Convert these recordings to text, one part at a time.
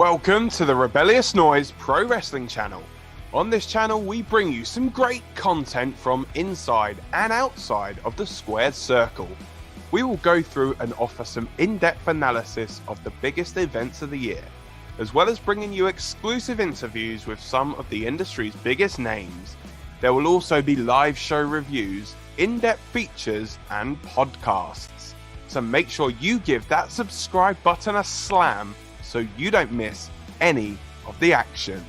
Welcome to the Rebellious Noise Pro Wrestling channel. On this channel, we bring you some great content from inside and outside of the squared circle. We will go through and offer some in-depth analysis of the biggest events of the year, as well as bringing you exclusive interviews with some of the industry's biggest names. There will also be live show reviews, in-depth features, and podcasts. So make sure you give that subscribe button a slam so you don't miss any of the action.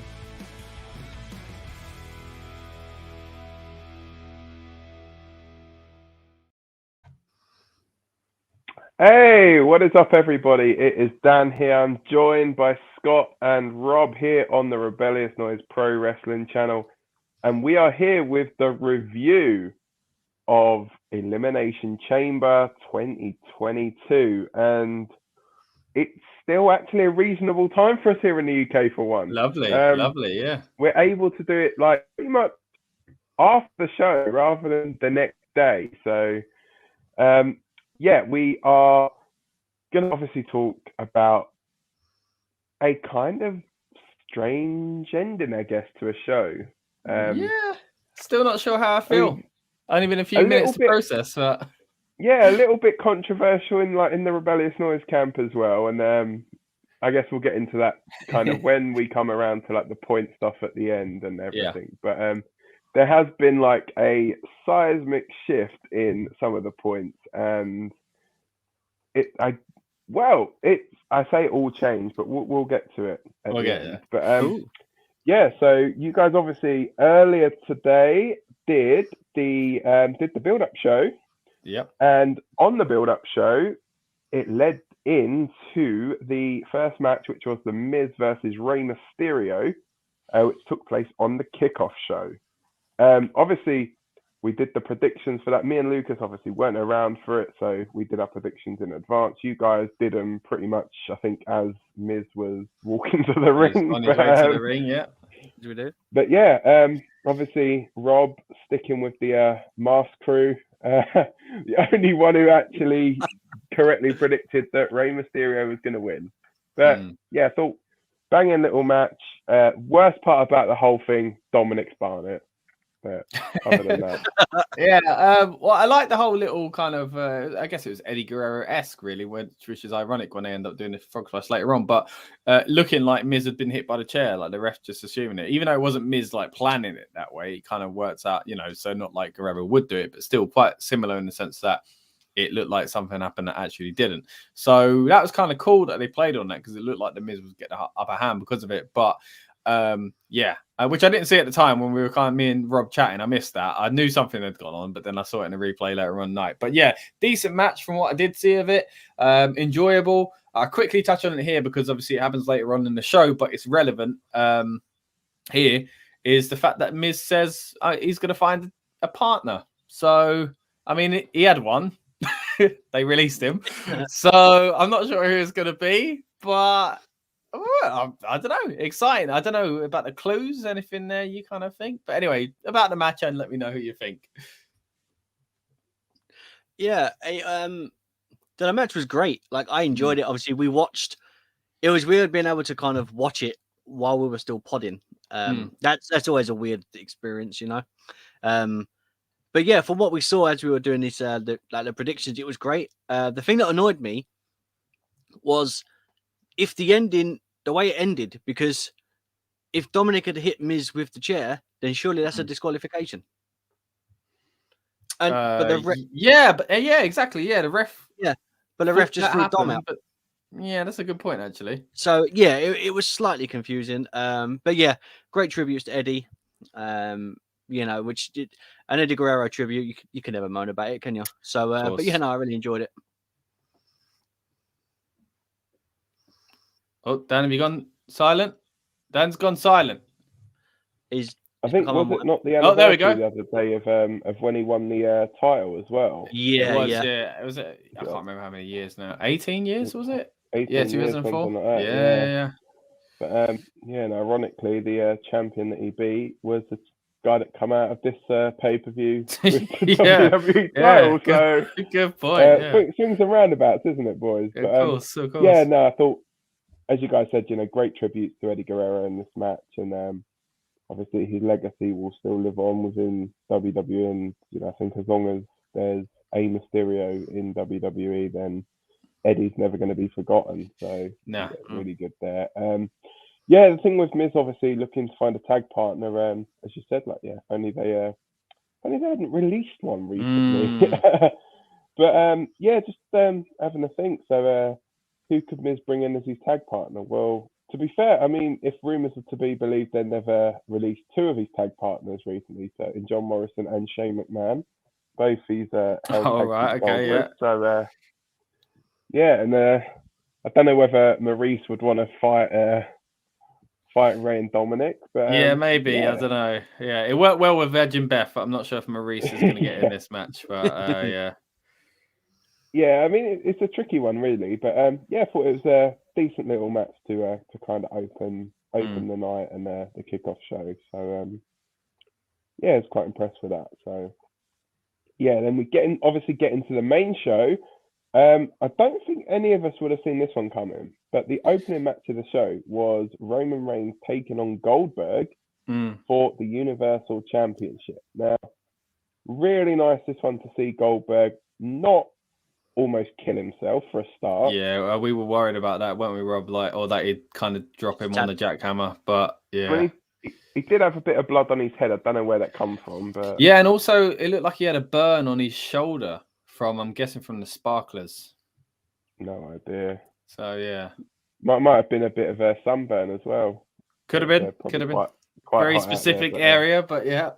Hey, what is up, everybody? It is Dan here. I'm joined by Scott and Rob here on the Rebellious Noise Pro Wrestling channel. And we are here with the review of Elimination Chamber 2022. And it's still actually a reasonable time for us here in the UK for one. Lovely, yeah. We're able to do it like pretty much after the show rather than the next day. So, yeah, we are going to obviously talk about a kind of strange ending, I guess, to a show. Yeah, still not sure how I feel. Only been a few minutes to process, but yeah, a little bit controversial in the Rebellious Noise camp as well. And I guess we'll get into that kind of when we come around to like the point stuff at the end and everything. Yeah. But there has been like a seismic shift in some of the points, and I say all changed, but we'll get to it. We'll get there. But yeah, so you guys obviously earlier today did the build-up show. Yep. And on the build-up show, it led into the first match, which was The Miz versus Rey Mysterio, which took place on the kickoff show. Obviously, we did the predictions for that. Me and Lucas obviously weren't around for it, so we did our predictions in advance. You guys did them pretty much, I think, as Miz was walking to the ring. On his way to the ring, yeah. Did we do? But yeah, obviously, Rob sticking with the Mask crew. The only one who actually correctly predicted that Rey Mysterio was going to win. But yeah, I thought banging little match. Worst part about the whole thing, Dominik's Barnet. But other than that, yeah. Well, I like the whole little kind of. I guess it was Eddie Guerrero-esque, really, which is ironic when they end up doing the frog splash later on. But looking like Miz had been hit by the chair, like the ref just assuming it, even though it wasn't Miz like planning it that way. It kind of works out, so not like Guerrero would do it, but still quite similar in the sense that it looked like something happened that actually didn't. So that was kind of cool that they played on that because it looked like the Miz was getting the upper hand because of it. But yeah, which I didn't see at the time when we were kind of me and Rob chatting. I missed that. I knew something had gone on, but then I saw it in a replay later on night. But yeah, decent match from what I did see of it. Enjoyable. I'll quickly touch on it here because obviously it happens later on in the show, but it's relevant. Here is the fact that Miz says he's going to find a partner. So, I mean, he had one. They released him. So I'm not sure who it's going to be, but I don't know. Exciting. I don't know about the clues, anything there you kind of think. But anyway, about the match and let me know who you think. Yeah, the match was great. Like, I enjoyed it. Obviously, we watched. It was weird being able to kind of watch it while we were still podding. That's always a weird experience, But yeah, from what we saw as we were doing this, the predictions, it was great. The thing that annoyed me was if the way it ended, because if Dominik had hit Miz with the chair, then surely that's a disqualification. And but the yeah, exactly. Yeah, the ref. Yeah, but the ref just threw Dom out. But yeah, that's a good point actually. So yeah, it was slightly confusing. But yeah, great tributes to Eddie. Which did an Eddie Guerrero tribute. You can never moan about it, can you? So, but yeah, no, I really enjoyed it. Oh, Dan, have you gone silent? Dan's gone silent. I think was it not the anniversary the other day of when he won the title as well? Yeah, it was. I can't remember how many years now. 18 years was it? 18 2004. Like Yeah. But and ironically, the champion that he beat was the guy that come out of this pay-per-view with the WWE title. Good point. Swings and roundabouts, isn't it, boys? Of course. Yeah, no, I thought as you guys said, great tributes to Eddie Guerrero in this match, and obviously his legacy will still live on within WWE. And I think as long as there's a Mysterio in WWE, then Eddie's never going to be forgotten. So really good there. The thing with Miz, obviously looking to find a tag partner. As you said, if only they hadn't released one recently. But just having a think. So who could Miz bring in as his tag partner? Well, to be fair, I mean, if rumours are to be believed, they never released two of his tag partners recently. So in John Morrison and Shane McMahon, both he's held tag with. So and I don't know whether Maurice would want to fight Rey and Dominik, but maybe I don't know. Yeah, it worked well with Virgin Beth, but I'm not sure if Maurice is going to get in this match. But Yeah, I mean it's a tricky one really, but I thought it was a decent little match to kind of open the night and the kickoff show. So I was quite impressed with that. So then we get into the main show. I don't think any of us would have seen this one coming, but the opening match of the show was Roman Reigns taking on Goldberg for the Universal Championship. Now, really nice this one to see Goldberg not almost kill himself for a start. Yeah, we were worried about that, weren't we, Rob? That he'd kind of drop him on the jackhammer, but yeah. I mean, he did have a bit of blood on his head. I don't know where that come from, but yeah, and also it looked like he had a burn on his shoulder from, I'm guessing, from the sparklers. No idea. So yeah, might have been a bit of a sunburn as well. Could have been. Quite very specific area, but yeah,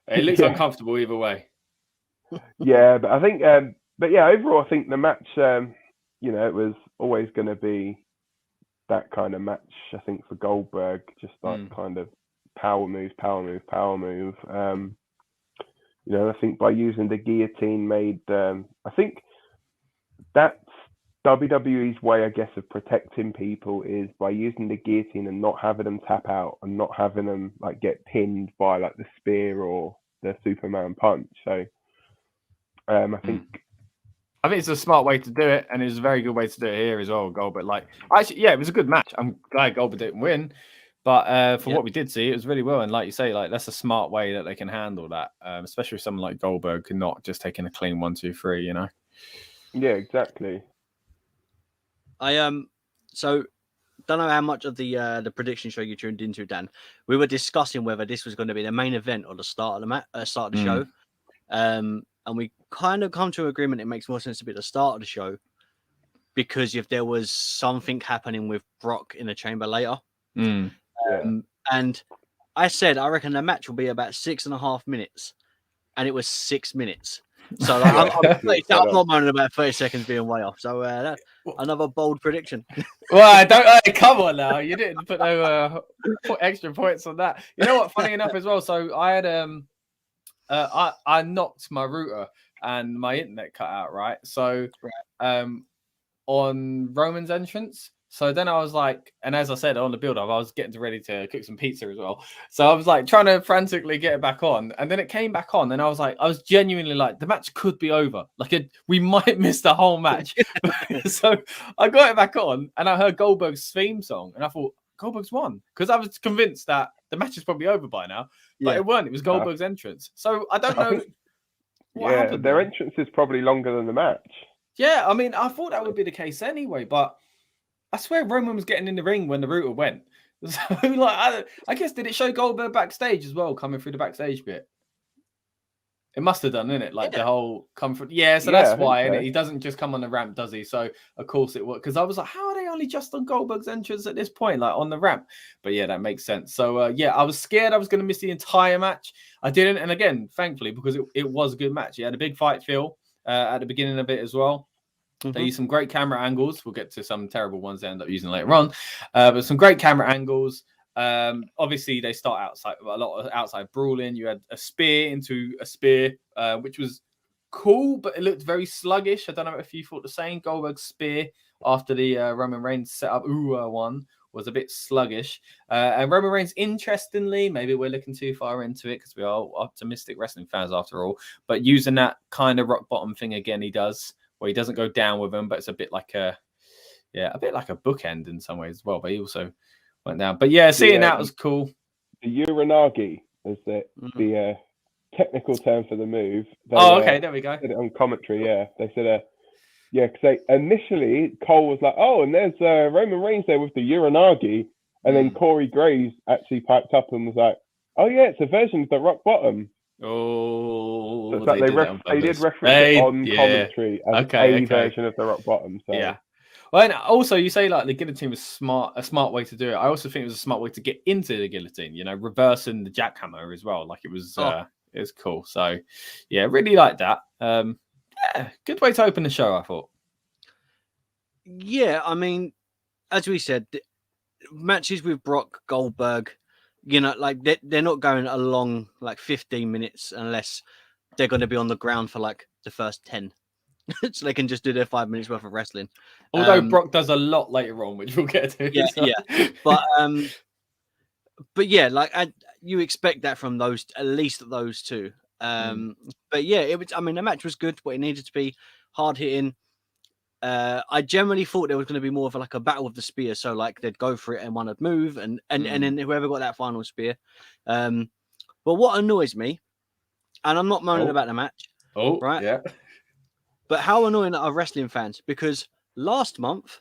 it looks uncomfortable either way. Yeah, but I think. Overall, I think the match, it was always going to be that kind of match, I think, for Goldberg, just kind of power move. I think by using the guillotine made, I think that's WWE's way, I guess, of protecting people is by using the guillotine and not having them tap out and not having them get pinned by the spear or the Superman punch. So I think it's a smart way to do it, and it's a very good way to do it here as well, Goldberg. Actually, it was a good match. I'm glad Goldberg didn't win, but for what we did see, it was really well. And like you say, that's a smart way that they can handle that, especially if someone like Goldberg can not just taking a clean 1, 2, 3. Yeah, exactly. So don't know how much of the prediction show you tuned into, Dan. We were discussing whether this was going to be the main event or the start of the show. And we kind of come to an agreement it makes more sense to be the start of the show because if there was something happening with Brock in the chamber later. And I said, I reckon the match will be about 6.5 minutes. And it was 6 minutes. So I'm not moaning about 30 seconds being way off. So that's another bold prediction. Well, come on now. You didn't put no extra points on that. You know what? Funny enough as well. So I had I knocked my router and my internet cut out, right? So on Roman's entrance. So then I was like, and as I said on the build-up, I was getting ready to cook some pizza as well. So I was trying to frantically get it back on. And then it came back on. And I was genuinely the match could be over. We might miss the whole match. So I got it back on and I heard Goldberg's theme song. And I thought, Goldberg's won. Because I was convinced that the match is probably over by now. But it weren't. It was Goldberg's entrance. So I don't know what happened. Their entrance is probably longer than the match. Yeah, I mean, I thought that would be the case anyway, but I swear Roman was getting in the ring when the router went. So, I guess, did it show Goldberg backstage as well, coming through the backstage bit? It must have done, innit? The whole comfort. Yeah, so that's why, innit? He doesn't just come on the ramp, does he? So, of course it was. Because I was like, how are they only just on Goldberg's entrance at this point, on the ramp? But yeah, that makes sense. So, I was scared I was going to miss the entire match. I didn't. And again, thankfully, because it was a good match. It had a big fight feel at the beginning of it as well. They use some great camera angles. We'll get to some terrible ones they end up using later on. But some great camera angles. Obviously, they start outside, a lot of outside brawling. You had a spear into a spear, which was cool, but it looked very sluggish. I don't know if you thought the same. Goldberg's spear after the Roman Reigns set up one was a bit sluggish. And Roman Reigns, interestingly, maybe we're looking too far into it because we are optimistic wrestling fans after all, but using that kind of rock bottom thing again, he does. Where he doesn't go down with them, but it's a bit like a a bit like a bookend in some ways as well. But he also went down. But yeah, seeing that was cool. The Uranagi is the technical term for the move. Okay, there we go. Said it on commentary, they said, because initially Cole was like, oh, and there's Roman Reigns there with the Uranagi, and then Corey Graves actually piped up and was like, oh yeah, it's a version of the Rock Bottom. Oh, so they did reference it on commentary as a version of the Rock Bottom. So. Yeah. Well, and also you say like the guillotine was a smart way to do it. I also think it was a smart way to get into the guillotine. Reversing the jackhammer as well. Like it was cool. So yeah, really like that. Good way to open the show, I thought. Yeah, I mean, as we said, matches with Brock, Goldberg, like they're not going along like 15 minutes unless they're going to be on the ground for like the first 10. So they can just do their 5 minutes worth of wrestling. Although Brock does a lot later on, which we'll get to. Yeah. But yeah, like you expect that from at least those two. But yeah, it was. I mean, the match was good, but it needed to be hard hitting. I generally thought there was going to be more of like a battle of the spear, so like they'd go for it and one would move, and then whoever got that final spear. But what annoys me, and I'm not moaning about the match, right? Yeah. But how annoying are wrestling fans? Because last month,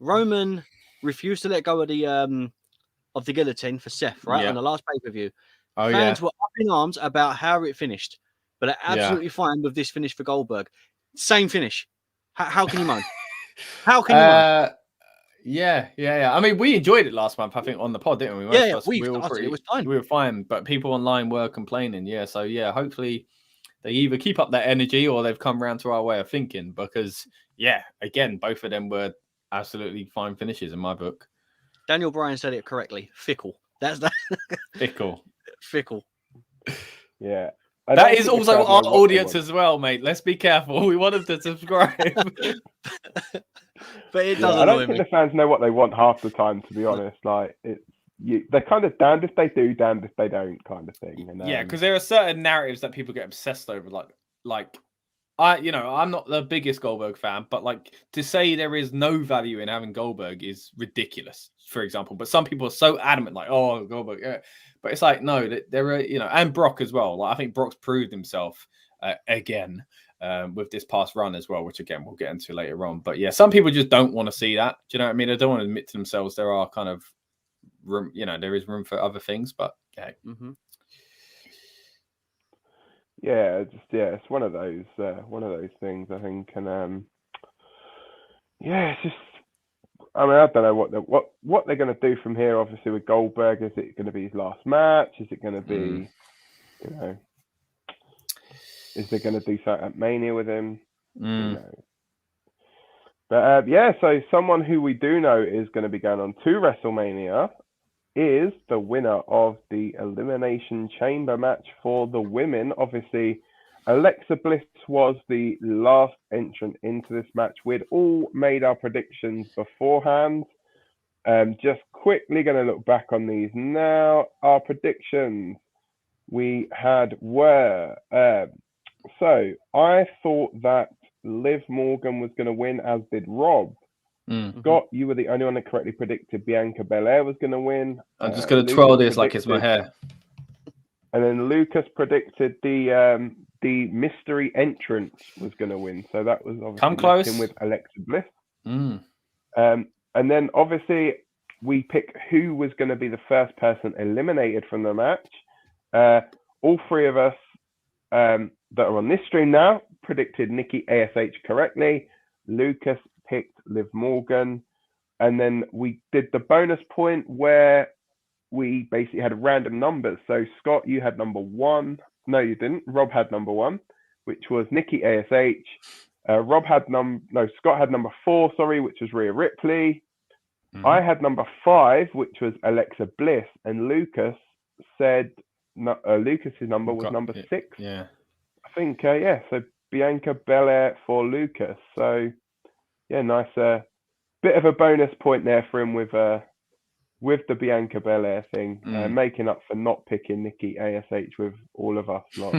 Roman refused to let go of the guillotine for Seth, right? On the last pay-per-view. Fans were up in arms about how it finished, but they're absolutely fine with this finish for Goldberg. Same finish. How can you moan? How can you moan? Yeah. I mean, we enjoyed it last month, I think, on the pod, didn't we? Yeah, it was fine. We were fine, but people online were complaining. Yeah, so yeah, hopefully they either keep up that energy or they've come around to our way of thinking because, again, both of them were absolutely fine finishes in my book. Daniel Bryan said it correctly. Fickle. That's that. Fickle. Yeah. That is also our audience as well, mate. Let's be careful. We want them to subscribe. But it doesn't. I don't think the fans know what they want half the time, to be honest. Like they're kind of damned if they do, damned if they don't, kind of thing. And, because there are certain narratives that people get obsessed over, like I'm not the biggest Goldberg fan, but like to say there is no value in having Goldberg is ridiculous, for example. But some people are so adamant, like, oh, Goldberg, yeah. But it's like, no, there are, and Brock as well. Like I think Brock's proved himself again with this past run as well, which again we'll get into later on. But yeah, some people just don't want to see that. Do you know what I mean? They don't want to admit to themselves there are kind of room, there is room for other things. But yeah. Mm-hmm. Yeah, it's one of those things, I think, and it's just, I mean, I don't know what they're going to do from here. Obviously, with Goldberg, is it going to be his last match? Is it going to be, is they going to do something at Mania with him? But so someone who we do know is going to be going on to WrestleMania is the winner of the Elimination Chamber match for the women. Obviously, Alexa Bliss was the last entrant into this match. We'd all made our predictions beforehand. Just quickly going to look back on these now. Our predictions we had were... so I thought that Liv Morgan was going to win, as did Rob. Scott, you were the only one that correctly predicted Bianca Belair was going to win. I'm just going to twirl this like it's my hair. And then Lucas predicted the mystery entrance was going to win. So that was obviously come close with Alexa Bliss. And then obviously we picked who was going to be the first person eliminated from the match. All three of us that are on this stream now predicted Nikki ASH correctly. Lucas picked Liv Morgan, and then we did the bonus point where we basically had random numbers. So Scott, you had number 1. No, you didn't. Rob had number 1, which was Nikki ASH. Scott had number 4, which was Rhea Ripley. I had number 5, which was Alexa Bliss, and Lucas said Lucas's number was number 6. Yeah, I think so Bianca Belair for Lucas. So yeah, nice bit of a bonus point there for him with the Bianca Belair thing, making up for not picking Nikki ASH with all of us lot.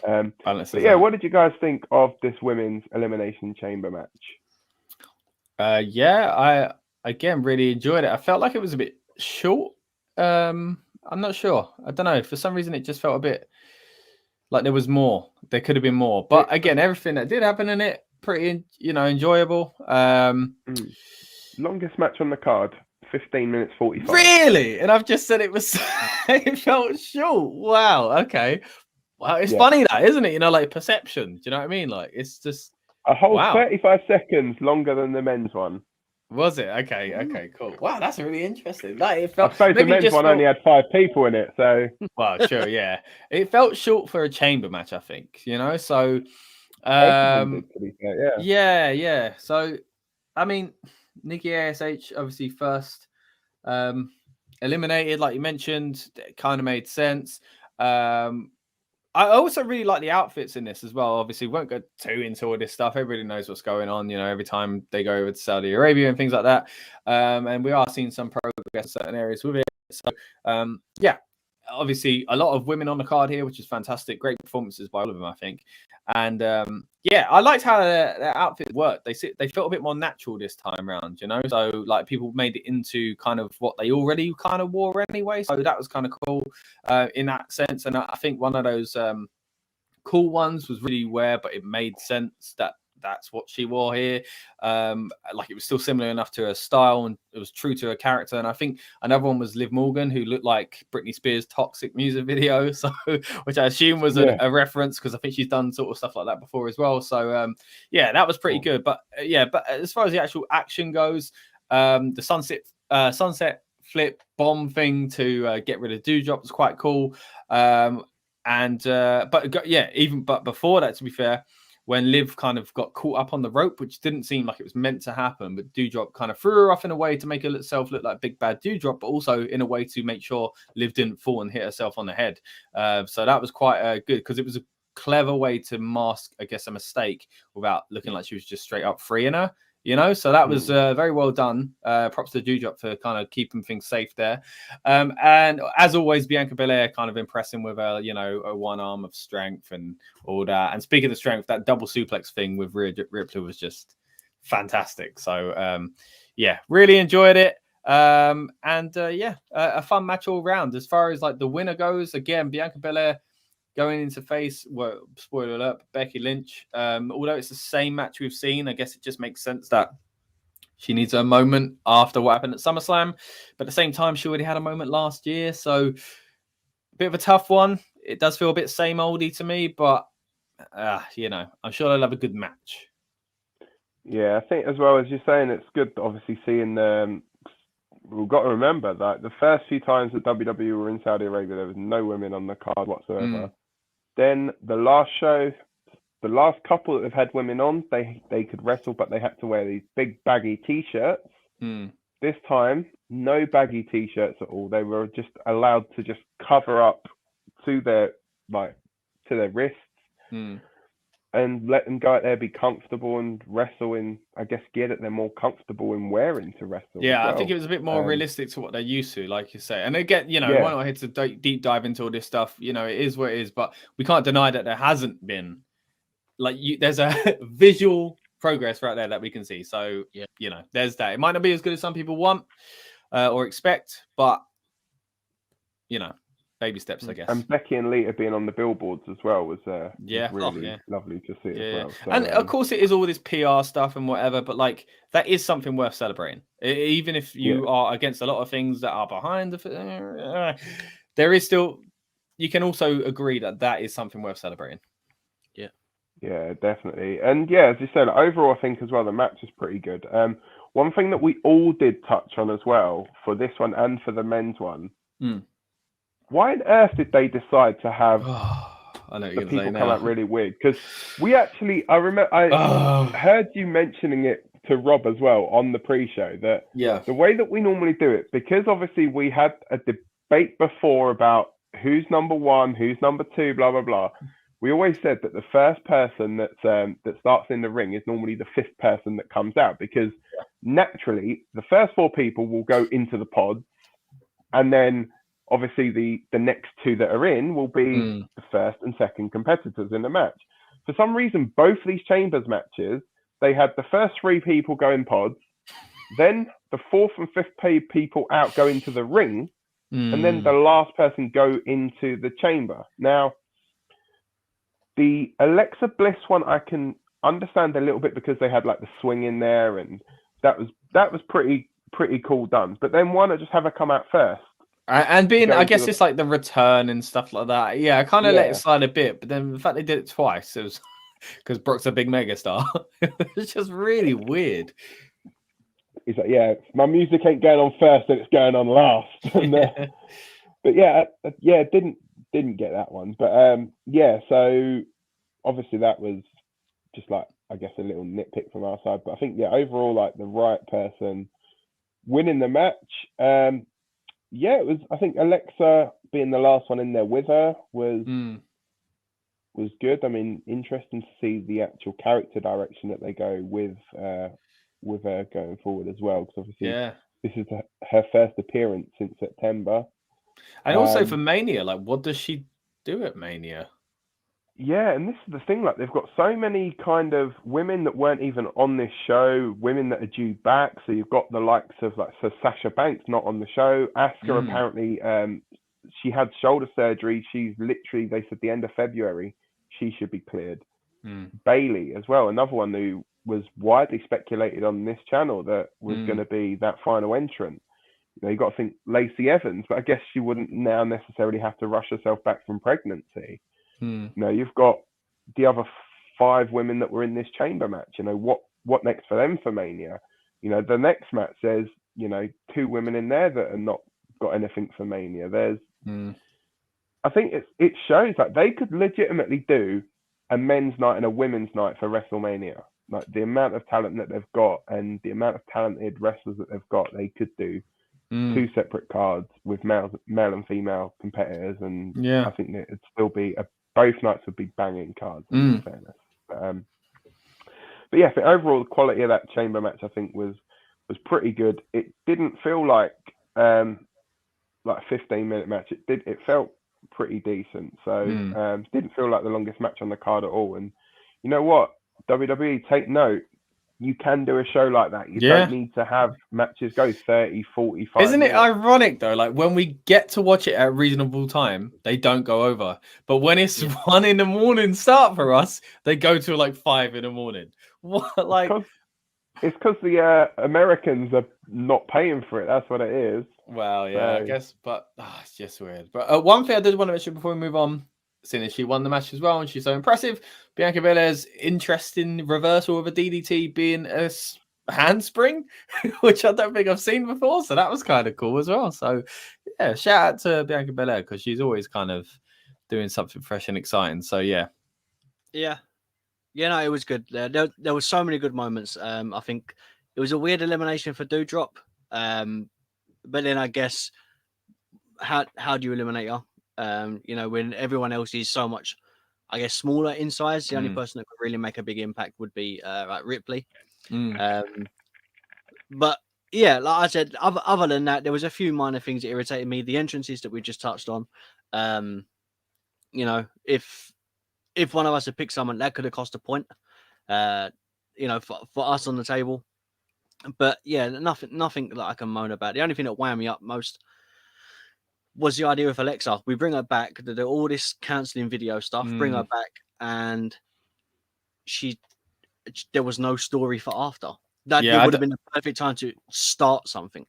But yeah, what did you guys think of this women's Elimination Chamber match? I again really enjoyed it. I felt like it was a bit short. I'm not sure. I don't know. For some reason, it just felt a bit like there was more. There could have been more. But again, everything that did happen in it, pretty enjoyable. Longest match on the card, 15 minutes 45. Really? And I've just said it was. It felt short. Wow. Okay. Wow. It's funny that, isn't it? Like perception. Do you know what I mean? Like it's just a whole 35 seconds longer than the men's one. Was it? Okay, cool. Wow, that's really interesting. Like it felt. I suppose the men's one only had 5 people in it, so. Well, sure, yeah. It felt short for a chamber match, I think. So. Yeah. So, I mean, Nikki ASH obviously first eliminated, like you mentioned. It kind of made sense. I also really like the outfits in this as well. Obviously, won't go too into all this stuff. Everybody knows what's going on, every time they go over to Saudi Arabia and things like that. And we are seeing some progress in certain areas with it. So, obviously, a lot of women on the card here, which is fantastic. Great performances by all of them, I think. And I liked how their outfits worked. They felt a bit more natural this time around, So like people made it into kind of what they already kind of wore anyway. So that was kind of cool in that sense. And I think one of those cool ones was really wear, but it made sense that that's what she wore here. Like it was still similar enough to her style and it was true to her character. And I think another one was Liv Morgan, who looked like Britney Spears' Toxic music video, so which I assume was a reference because I think she's done sort of stuff like that before as well. So that was pretty good. But but as far as the actual action goes, the sunset flip bomb thing to get rid of Doudrop was quite cool. But before that, to be fair, when Liv kind of got caught up on the rope, which didn't seem like it was meant to happen, but Doudrop kind of threw her off in a way to make herself look like big bad Doudrop, but also in a way to make sure Liv didn't fall and hit herself on the head. So that was quite good because it was a clever way to mask, I guess, a mistake without looking like she was just straight up freeing her. So that was very well done. Props to Doudrop for kind of keeping things safe there. And as always, Bianca Belair kind of impressing with her, a one arm of strength and all that. And speaking of strength, that double suplex thing with Rhea Ripley was just fantastic. So, really enjoyed it. A fun match all round. As far as like the winner goes, again, Bianca Belair going into face, well, spoiler alert, Becky Lynch. Although it's the same match we've seen, I guess it just makes sense that she needs a moment after what happened at SummerSlam. But at the same time, she already had a moment last year. So a bit of a tough one. It does feel a bit same oldie to me, but, I'm sure they'll have a good match. Yeah, I think as well as you're saying, it's good obviously seeing we've got to remember that the first few times that WWE were in Saudi Arabia, there was no women on the card whatsoever. Then the last show, the last couple that have had women on, they could wrestle, but they had to wear these big baggy t-shirts. This time, no baggy t-shirts at all. They were just allowed to just cover up to their wrists and let them go out there, be comfortable and wrestle in, I guess, gear that they're more comfortable in wearing to wrestle. Yeah, I think it was a bit more realistic to what they're used to, like you say. And again, we're not here to deep dive into all this stuff. It is what it is, but we can't deny that there hasn't been there's a visual progress right there that we can see. So, there's that. It might not be as good as some people want or expect, but, baby steps, I guess. And Becky and Lita being on the billboards as well was really lovely to see as well. So, and of course, it is all this PR stuff and whatever, but that is something worth celebrating. Even if you are against a lot of things that are behind there is still. You can also agree that is something worth celebrating. Yeah, definitely. And as you said, overall, I think as well the match is pretty good. One thing that we all did touch on as well for this one and for the men's one. Why on earth did they decide to have the people come out really weird? Because I remember I heard you mentioning it to Rob as well on the pre-show that the way that we normally do it, because obviously we had a debate before about who's number one, who's number two, blah, blah, blah. We always said that the first person that starts in the ring is normally the fifth person that comes out, because naturally the first four people will go into the pods, and then obviously the next two that are in will be the first and second competitors in the match. For some reason, both these Chambers matches, they had the first 3 people go in pods, then the 4th and 5th people out go into the ring, and then the last person go into the chamber. Now, the Alexa Bliss one I can understand a little bit because they had like the swing in there, and that was pretty cool done. But then why not just have her come out first? And being, I guess it's like the return and stuff like that. Yeah, I kind of let it slide a bit, but then the fact they did it twice, it was because Brock's a big megastar. It's just really weird. He's like, yeah, my music ain't going on first, and it's going on last. But yeah, didn't get that one. But so obviously that was just like, I guess, a little nitpick from our side. But I think overall, like the right person winning the match. It was. I think Alexa being the last one in there with her was good. I mean, interesting to see the actual character direction that they go with her going forward as well. Because obviously, this is her first appearance since September. And also for Mania, like, what does she do at Mania? Yeah, and this is the thing, like, they've got so many kind of women that weren't even on this show, women that are due back. So you've got the likes of, like, so Sasha Banks not on the show. Asuka apparently, she had shoulder surgery. She's literally, they said the end of February, she should be cleared. Bailey as well, another one who was widely speculated on this channel that was going to be that final entrant. You know, you got to think Lacey Evans, but I guess she wouldn't now necessarily have to rush herself back from pregnancy. You know, you've got the other 5 women that were in this chamber match. You know, what next for them for Mania? You know, the next match says, 2 women in there that are not got anything for Mania. There's, I think it shows that they could legitimately do a men's night and a women's night for WrestleMania. Like the amount of talent that they've got and the amount of talented wrestlers that they've got, they could do 2 separate cards with male and female competitors, and I think that it'd still be both nights would be banging cards. In fairness, but yeah, overall the quality of that chamber match I think was pretty good. It didn't feel like a 15-minute match. It felt pretty decent. So didn't feel like the longest match on the card at all. And you know what, WWE, take note. You can do a show like that. You don't need to have matches go 30, 45 Isn't minutes. it ironic, though? Like, when we get to watch it at a reasonable time, they don't go over. But when it's 1 a.m. start for us, they go to like 5 a.m. What? Like, it's because the Americans are not paying for it. That's what it is. Well, yeah, I guess. But it's just weird. But one thing I did want to mention before we move on, seeing as she won the match as well, and she's so impressive. Bianca Belair's interesting reversal of a DDT being a handspring, which I don't think I've seen before. So that was kind of cool as well. So yeah, shout out to Bianca Belair because she's always kind of doing something fresh and exciting. So yeah. No, it was good. There were so many good moments. I think it was a weird elimination for Doudrop. But then I guess how do you eliminate her? When everyone else is so much, I guess, smaller in size, the only person that could really make a big impact would be like Ripley. But yeah, like I said, other than that, there was a few minor things that irritated me. The entrances that we just touched on. If one of us had picked someone, that could have cost a point. For us on the table. But yeah, nothing that I can moan about. The only thing that wound me up most was the idea of Alexa. We bring her back, all this cancelling video stuff, bring her back, and there was no story for after. That it would have been the perfect time to start something.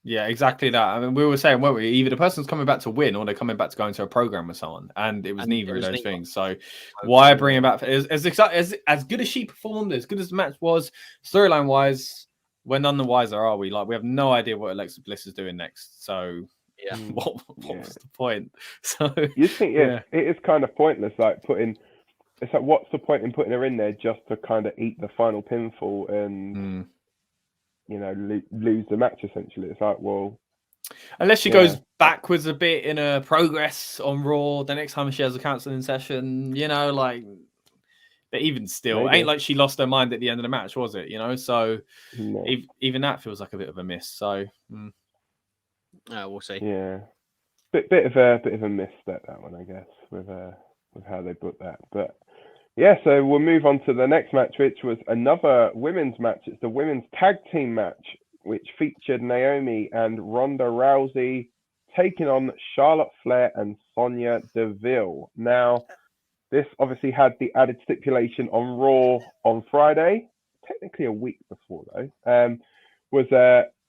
Yeah, exactly that. I mean, we were saying, weren't we? Either the person's coming back to win or they're coming back to go into a program with someone, and it was neither of those things. So why bring him back? As good as she performed, as good as the match was, storyline wise, we're none the wiser, are we? Like, we have no idea what Alexa Bliss is doing next. So yeah, what was the point? So you think it is kind of pointless, like it's like, what's the point in putting her in there just to kind of eat the final pinfall and lose the match essentially? It's like, well, unless she goes backwards a bit in her progress on Raw, the next time she has a counselling session, but even still, ain't like she lost her mind at the end of the match, was it? So even that feels like a bit of a miss. So we'll see. Yeah, bit of a miss that one, I guess, with how they booked that. But Yeah, so we'll move on to the next match, which was another women's match. It's the women's tag team match, which featured Naomi and Ronda Rousey taking on Charlotte Flair and Sonia Deville. Now, this obviously had the added stipulation on Raw on Friday, technically a week before though, was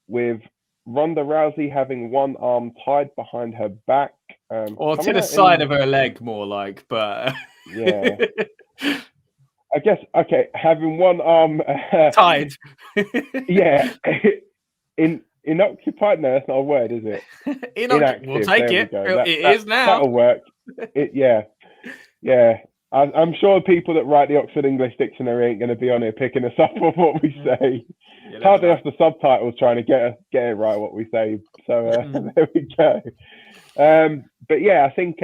with Ronda Rousey having one arm tied behind her back. Or to the side of her leg, more like, but... Yeah. I guess, okay, having one arm... tied. Yeah. Inoccupied? No, that's not a word, is it? Inactive. We'll take it. It is now. That'll work. Yeah. I'm sure people that write the Oxford English Dictionary ain't going to be on here picking us up on what we say. It's hard enough the subtitles trying to get it right what we say. So there we go. But yeah, I think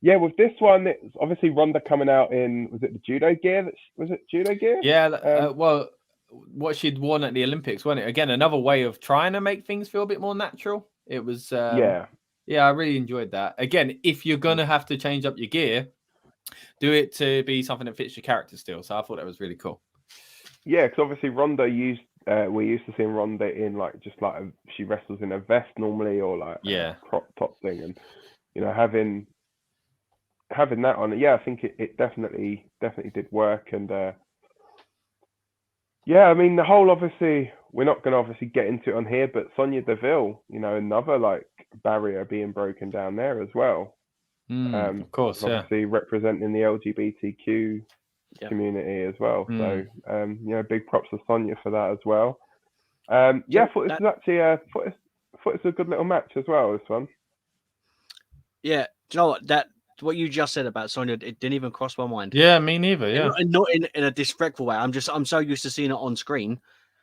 with this one, it's obviously Ronda coming out in, was it the judo gear? Was it judo gear? Yeah. Well, what she'd worn at the Olympics, wasn't it? Again, another way of trying to make things feel a bit more natural. It was. Yeah, I really enjoyed that. Again, if you're gonna have to change up your gear, do it to be something that fits your character still. So I thought that was really cool. Yeah, because obviously Ronda we're used to seeing Ronda in she wrestles in a vest normally or a crop top thing, and having that on it, I think it definitely did work. And I mean the whole, obviously we're not going to obviously get into it on here, but Sonia Deville, another barrier being broken down there as well. Of course, obviously representing the LGBTQ community as well. So big props to Sonia for that as well. I thought this was actually thought it's a good little match as well, this one. Yeah, do you know what you just said about Sonia, it didn't even cross my mind. Yeah, me neither. Yeah, not in a disrespectful way. I'm so used to seeing it on screen,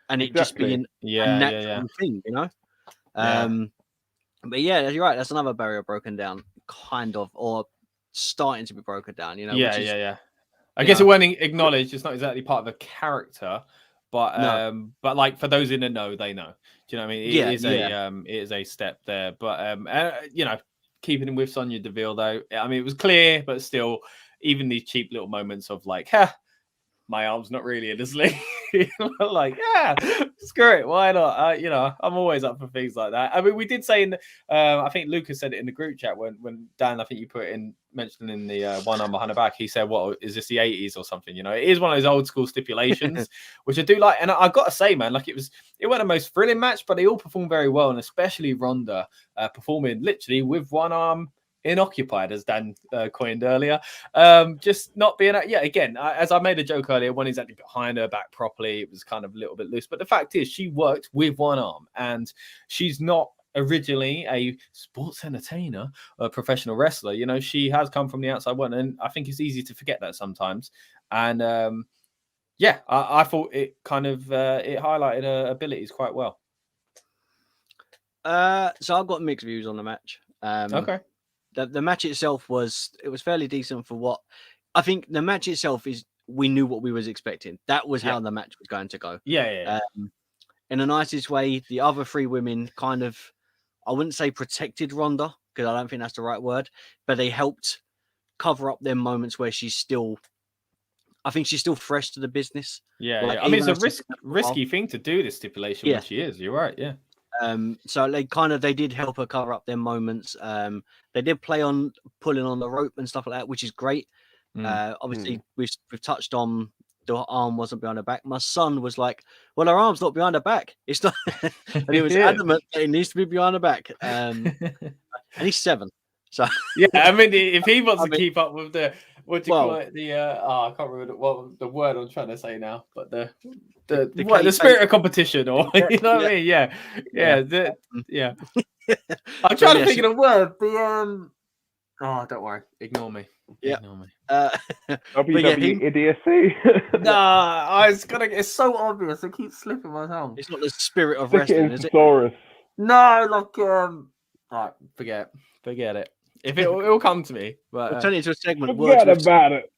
and it just being a natural thing, But yeah, you're right. That's another barrier broken down, kind of, or starting to be broken down. Yeah. I guess it wasn't acknowledged. It's not exactly part of the character, but but for those in the know, they know. Do you know what I mean? It is a step there, but keeping him with Sonia Deville, though, I mean, it was clear, but still, even these cheap little moments of my arm's not really in the sling. Screw it, why not? I'm always up for things like that. I mean, we did say I think Lucas said it in the group chat when Dan, I think you mentioned in the one arm behind the back, he said, "What is this, the 80s or something?" It is one of those old school stipulations, which I do like. And I got to say, man, it wasn't the most thrilling match, but they all performed very well, and especially Ronda performing literally with one arm inoccupied, as Dan coined earlier, just not being again, as I made a joke earlier, when he's actually behind her back properly, it was kind of a little bit loose, but the fact is she worked with one arm, and she's not originally a sports entertainer, a professional wrestler. She has come from the outside one, and I think it's easy to forget that sometimes. And I thought it kind of it highlighted her abilities quite well. So I've got mixed views on the match. Okay. The match itself was fairly decent for what I think. The match itself we knew what we was expecting. That was how the match was going to go. Yeah. In the nicest way, the other three women kind of, I wouldn't say protected Ronda, because I don't think that's the right word, but they helped cover up them moments where she's still fresh to the business. Yeah. I mean, it's a risky thing to do, this stipulation, when she is. You're right. Yeah. So they did help her cover up their moments. They did play on pulling on the rope and stuff like that, which is great. Obviously, we've touched on the arm wasn't behind her back. My son was like, "Well, her arm's not behind her back. It's not," and he was adamant that it needs to be behind her back. And he's 7, so I mean, if he wants to keep up with the call it? I can't remember what the word I'm trying to say now, but the spirit of competition, or you know what I mean? Yeah. I'm trying to think of the word. Don't worry, ignore me. Yeah. Ignore me. WWE idiocy. It's so obvious. It keeps slipping my tongue. It's not the spirit of wrestling, is it? No, right, forget it. If it'll come to me, but I'll turn it into a segment. Forget about it.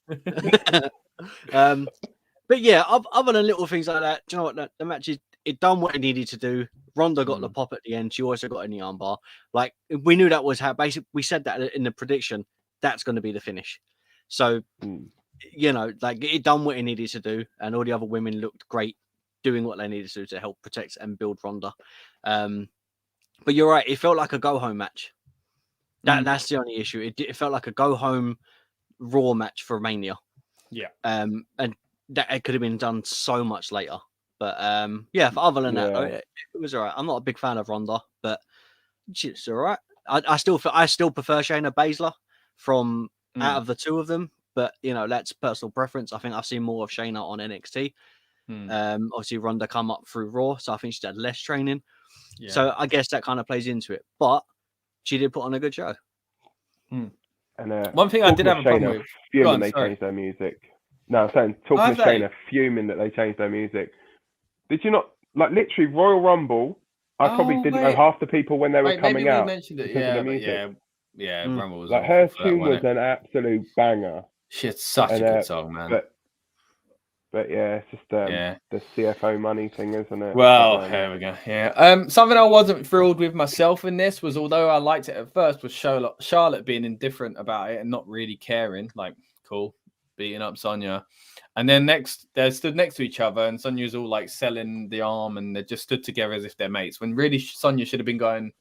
But yeah, other than little things like that, do you know what? The match it done what it needed to do. Ronda got the pop at the end. She also got in the armbar. We knew that was how. Basically, we said that in the prediction. That's going to be the finish. So you know, like it done what it needed to do, and all the other women looked great doing what they needed to do to help protect and build Ronda. But you're right, it felt like a go home match. That's the only issue. It felt like a go home Raw match for Mania. Yeah. And that it could have been done so much later. But yeah, other than that, it was all right. I'm not a big fan of Ronda, but she's all right. I still prefer Shayna Baszler from out of the two of them, but you know, that's personal preference. I think I've seen more of Shayna on NXT. Obviously Ronda come up through Raw, so I think she's had less training. Yeah. So I guess that kind of plays into it. But she did put on a good show. And one thing I did have a problem with, fuming they changed their music. No, I'm saying talking to Shayna, fuming that they changed their music. Did you not, like, literally Royal Rumble? I probably didn't know half the people when they were coming out. Mentioned it. Yeah, Rumble was like her tune was an absolute banger. She had such a good song, man. But yeah, it's just the CFO money thing, isn't it? Well, here we go. Yeah. Something I wasn't thrilled with myself in this was, although I liked it at first, was Charlotte being indifferent about it and not really caring. Like, cool, beating up Sonia. And then they stood next to each other, and Sonia's all like selling the arm, and they just stood together as if they're mates. When really Sonia should have been going,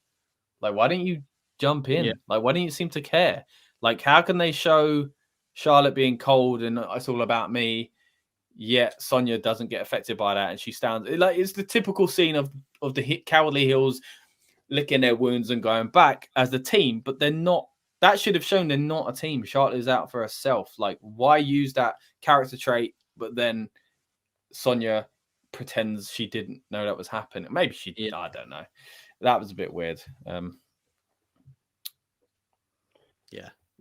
like, why didn't you jump in? Yeah. Like, why didn't you seem to care? Like, how can they show Charlotte being cold and it's all about me, yet Sonia doesn't get affected by that, and she stands like it's the typical scene of the cowardly heels licking their wounds and going back as the team, but they're not. That should have shown they're not a team. Charlotte is out for herself. Like, why use that character trait, but then Sonia pretends she didn't know that was happening? Maybe she did. I don't know. That was a bit weird.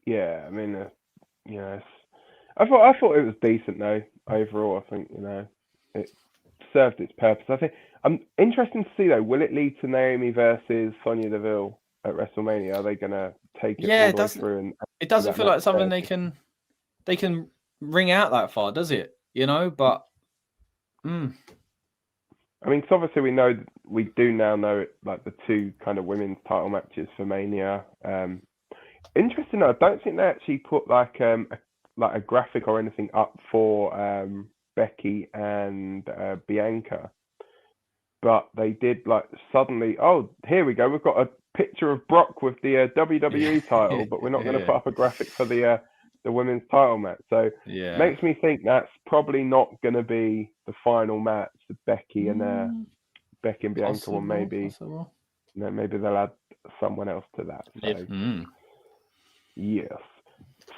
Yeah. I mean, I thought it was decent though. Overall, I think it served its purpose. I think I'm interested to see though. Will it lead to Naomi versus Sonya Deville at WrestleMania? Are they gonna take it all the way through? And it doesn't feel like something they can ring out that far, does it? But I mean, because obviously we do now know like the two kind of women's title matches for Mania. Interesting. I don't think they actually put like a graphic or anything up for Becky and Bianca, but they did like suddenly. Oh, here we go. We've got a picture of Brock with the WWE title, but we're not going to put up a graphic for the women's title match. So makes me think that's probably not going to be the final match. The Becky and Bianca one, maybe. Maybe they'll add someone else to that. So, yes.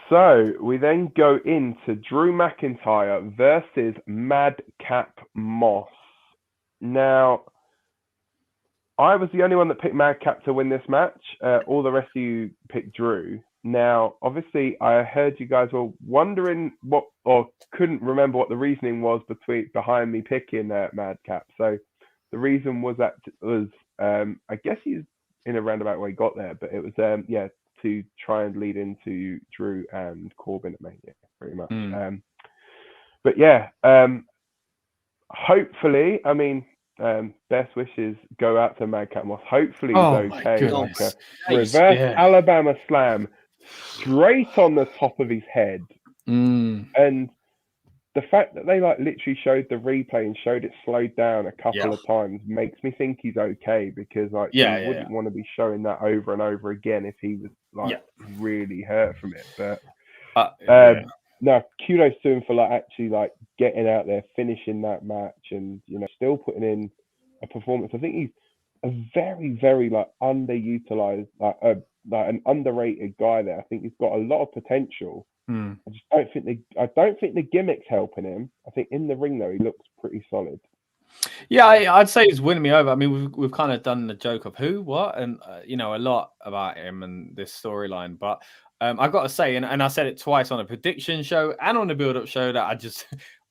So we then go into Drew McIntyre versus Madcap Moss. Now, I was the only one that picked Madcap to win this match. All the rest of you picked Drew. Now, obviously, I heard you guys were wondering or couldn't remember what the reasoning was behind me picking Madcap. So the reason was I guess he's in a roundabout way got there, but it was to try and lead into Drew and Corbin at Mania, pretty much. But hopefully, I mean, best wishes go out to Madcap Moss. Hopefully he's okay. Like a reverse Alabama slam straight on the top of his head. And the fact that they like literally showed the replay and showed it slowed down a couple of times makes me think he's okay, because like you wouldn't want to be showing that over and over again if he was like really hurt from it. But no, kudos to him for like actually like getting out there, finishing that match, and still putting in a performance. I think he's a very, very like underutilized, like an underrated guy there. I think he's got a lot of potential. I just don't think the gimmick's helping him. I think in the ring though, he looks pretty solid. Yeah, I'd say he's winning me over. I mean, we've kind of done the joke of who, what, and a lot about him and this storyline. But I've got to say, and I said it twice on a prediction show and on the build-up show, that I just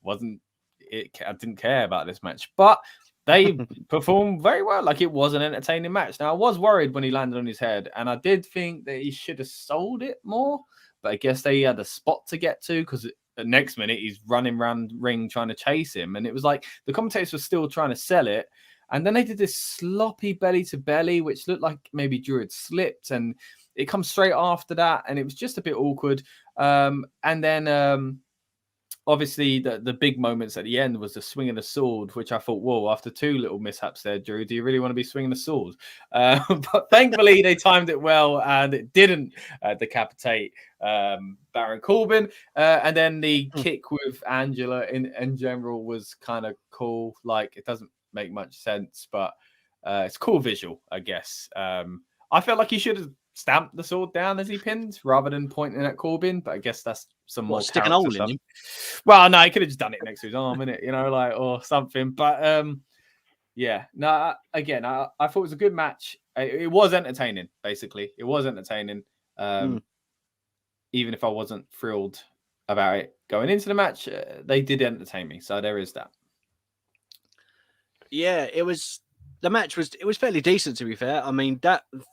I didn't care about this match. But they performed very well. Like, it was an entertaining match. Now, I was worried when he landed on his head, and I did think that he should have sold it more. But I guess they had a spot to get to, because the next minute he's running around the ring trying to chase him. And it was like the commentators were still trying to sell it. And then they did this sloppy belly to belly, which looked like maybe Drew had slipped. And it comes straight after that. And it was just a bit awkward. And then obviously the big moments at the end was the swing of the sword, which I thought, whoa, after 2 little mishaps there, Drew, do you really want to be swinging the sword? But thankfully they timed it well and it didn't decapitate Baron Corbin. And then the kick with Angela in general was kind of cool. Like, it doesn't make much sense, but it's cool visual, I guess. I felt like he should have stamped the sword down as he pinned rather than pointing at Corbin, but I guess that's some more stick an hole in him. Well, no, he could have just done it next to his arm, innit? You know, like, or something. But yeah, no, again, I thought it was a good match. It was entertaining, basically. It was entertaining. Even if I wasn't thrilled about it going into the match, they did entertain me. So there is that. Yeah, the match was fairly decent, to be fair. I mean,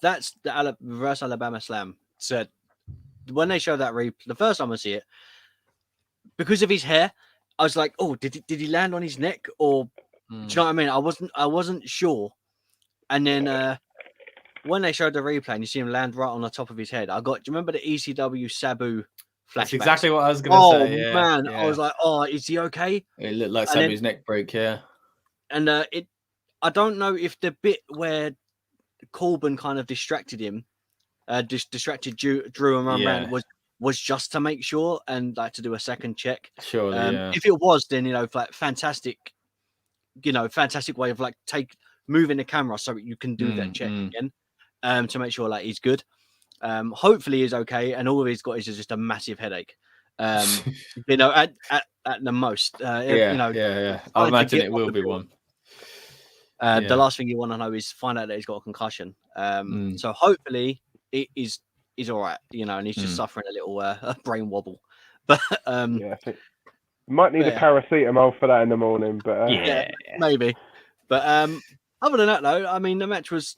that's the reverse Alabama Slam. So when they showed that replay, the first time I see it, because of his hair, I was like, oh, did he land on his neck? Or do you know what I mean? I wasn't sure. And then when they showed the replay and you see him land right on the top of his head, do you remember the ECW Sabu flashback? That's exactly what I was going to say. Oh, man. Yeah. I was like, oh, is he okay? It looked like Sabu's neck broke, yeah. And I don't know if the bit where Corbin kind of distracted him, distracted Drew and run around was just to make sure and like to do a second check. Sure. If it was, then like fantastic way of like moving the camera so that you can do that check again, to make sure like he's good. Hopefully he's okay, and all he's got is just a massive headache. At the most. I imagine it will be one. The last thing you want to know is find out that he's got a concussion. So hopefully it is all right, and he's just suffering a little brain wobble. But I think might need a paracetamol for that in the morning. But maybe. But other than that, though, I mean, the match was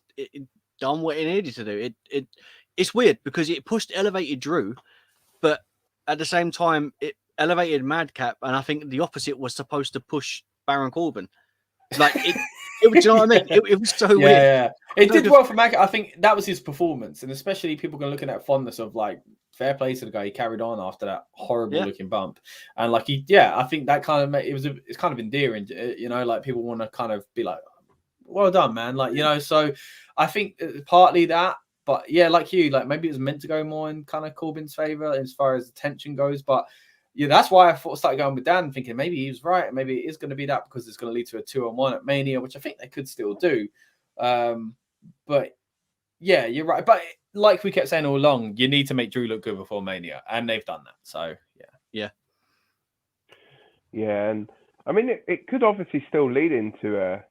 done what it needed to do. It's weird because it elevated Drew, but at the same time it elevated Madcap, and I think the opposite was supposed to push Baron Corbin. Like it do you know what I mean? It was so weird. Yeah. It did well for Madcap. I think that was his performance, and especially people can look at that fondness of like, fair play to the guy. He carried on after that horrible looking bump, and like I think that kind of it's kind of endearing. Like people want to kind of be like, well done, man. Like, so I think partly that, but yeah, like maybe it was meant to go more in kind of Corbin's favor as far as the tension goes, but. Yeah, that's why I started going with Dan, thinking maybe he was right. Maybe it is going to be that because it's going to lead to a 2-on-1 at Mania, which I think they could still do. But yeah, you're right. But like we kept saying all along, you need to make Drew look good before Mania, and they've done that. So yeah. And I mean, it could obviously still lead into to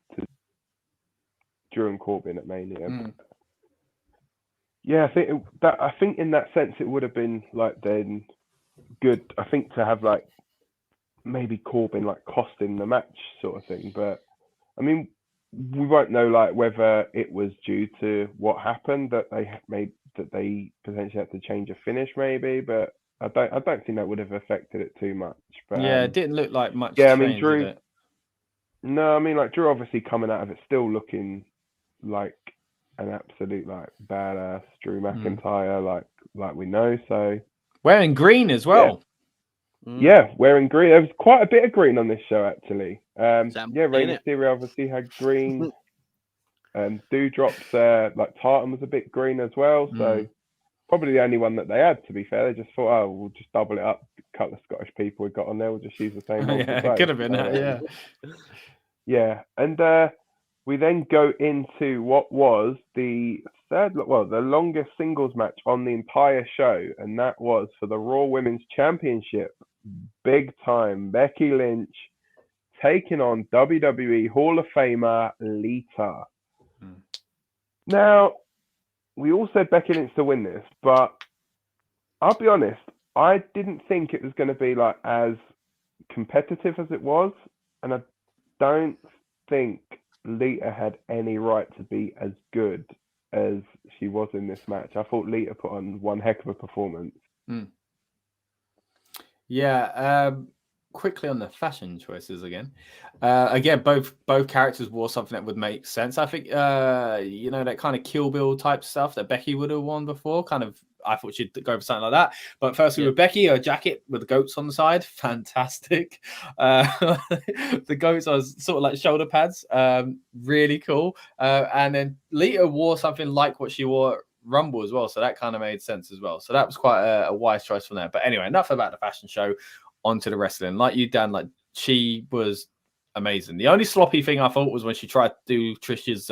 Drew and Corbin at Mania. Yeah, I think in that sense it would have been like then. Good, I think, to have like maybe Corbin like costing the match sort of thing, but I mean we won't know like whether it was due to what happened that they potentially had to change a finish maybe, but I don't think that would have affected it too much. But it didn't look like much. Yeah, I mean Drew. No, I mean like Drew obviously coming out of it still looking like an absolute like badass Drew McIntyre, like we know so. Wearing green as well. Yeah, wearing green. There was quite a bit of green on this show, actually. Rey Mysterio obviously had green. Dewdrops, like Tartan was a bit green as well. So probably the only one that they had, to be fair. They just thought, we'll just double it up. A couple of Scottish people we got on there. We'll just use the same one. It could have been that, Yeah, and we then go into what was the longest singles match on the entire show, and that was for the Raw Women's Championship. Big time, Becky Lynch taking on WWE Hall of Famer Lita. Now, we all said Becky Lynch to win this, but I'll be honest, I didn't think it was going to be like as competitive as it was, and I don't think Lita had any right to be as good as she was in this match. I thought Lita put on one heck of a performance. Quickly on the fashion choices again. Again, both characters wore something that would make sense. I think that kind of Kill Bill type stuff that Becky would have worn before, kind of I thought she'd go for something like that. But firstly, with Becky, her jacket with the goats on the side, fantastic. The goats are sort of like shoulder pads, really cool. And then Lita wore something like what she wore at Rumble as well, so that kind of made sense as well. So that was quite a wise choice from there. But anyway, enough about the fashion show. Onto the wrestling. Like you, Dan, like she was amazing. The only sloppy thing I thought was when she tried to do Trish's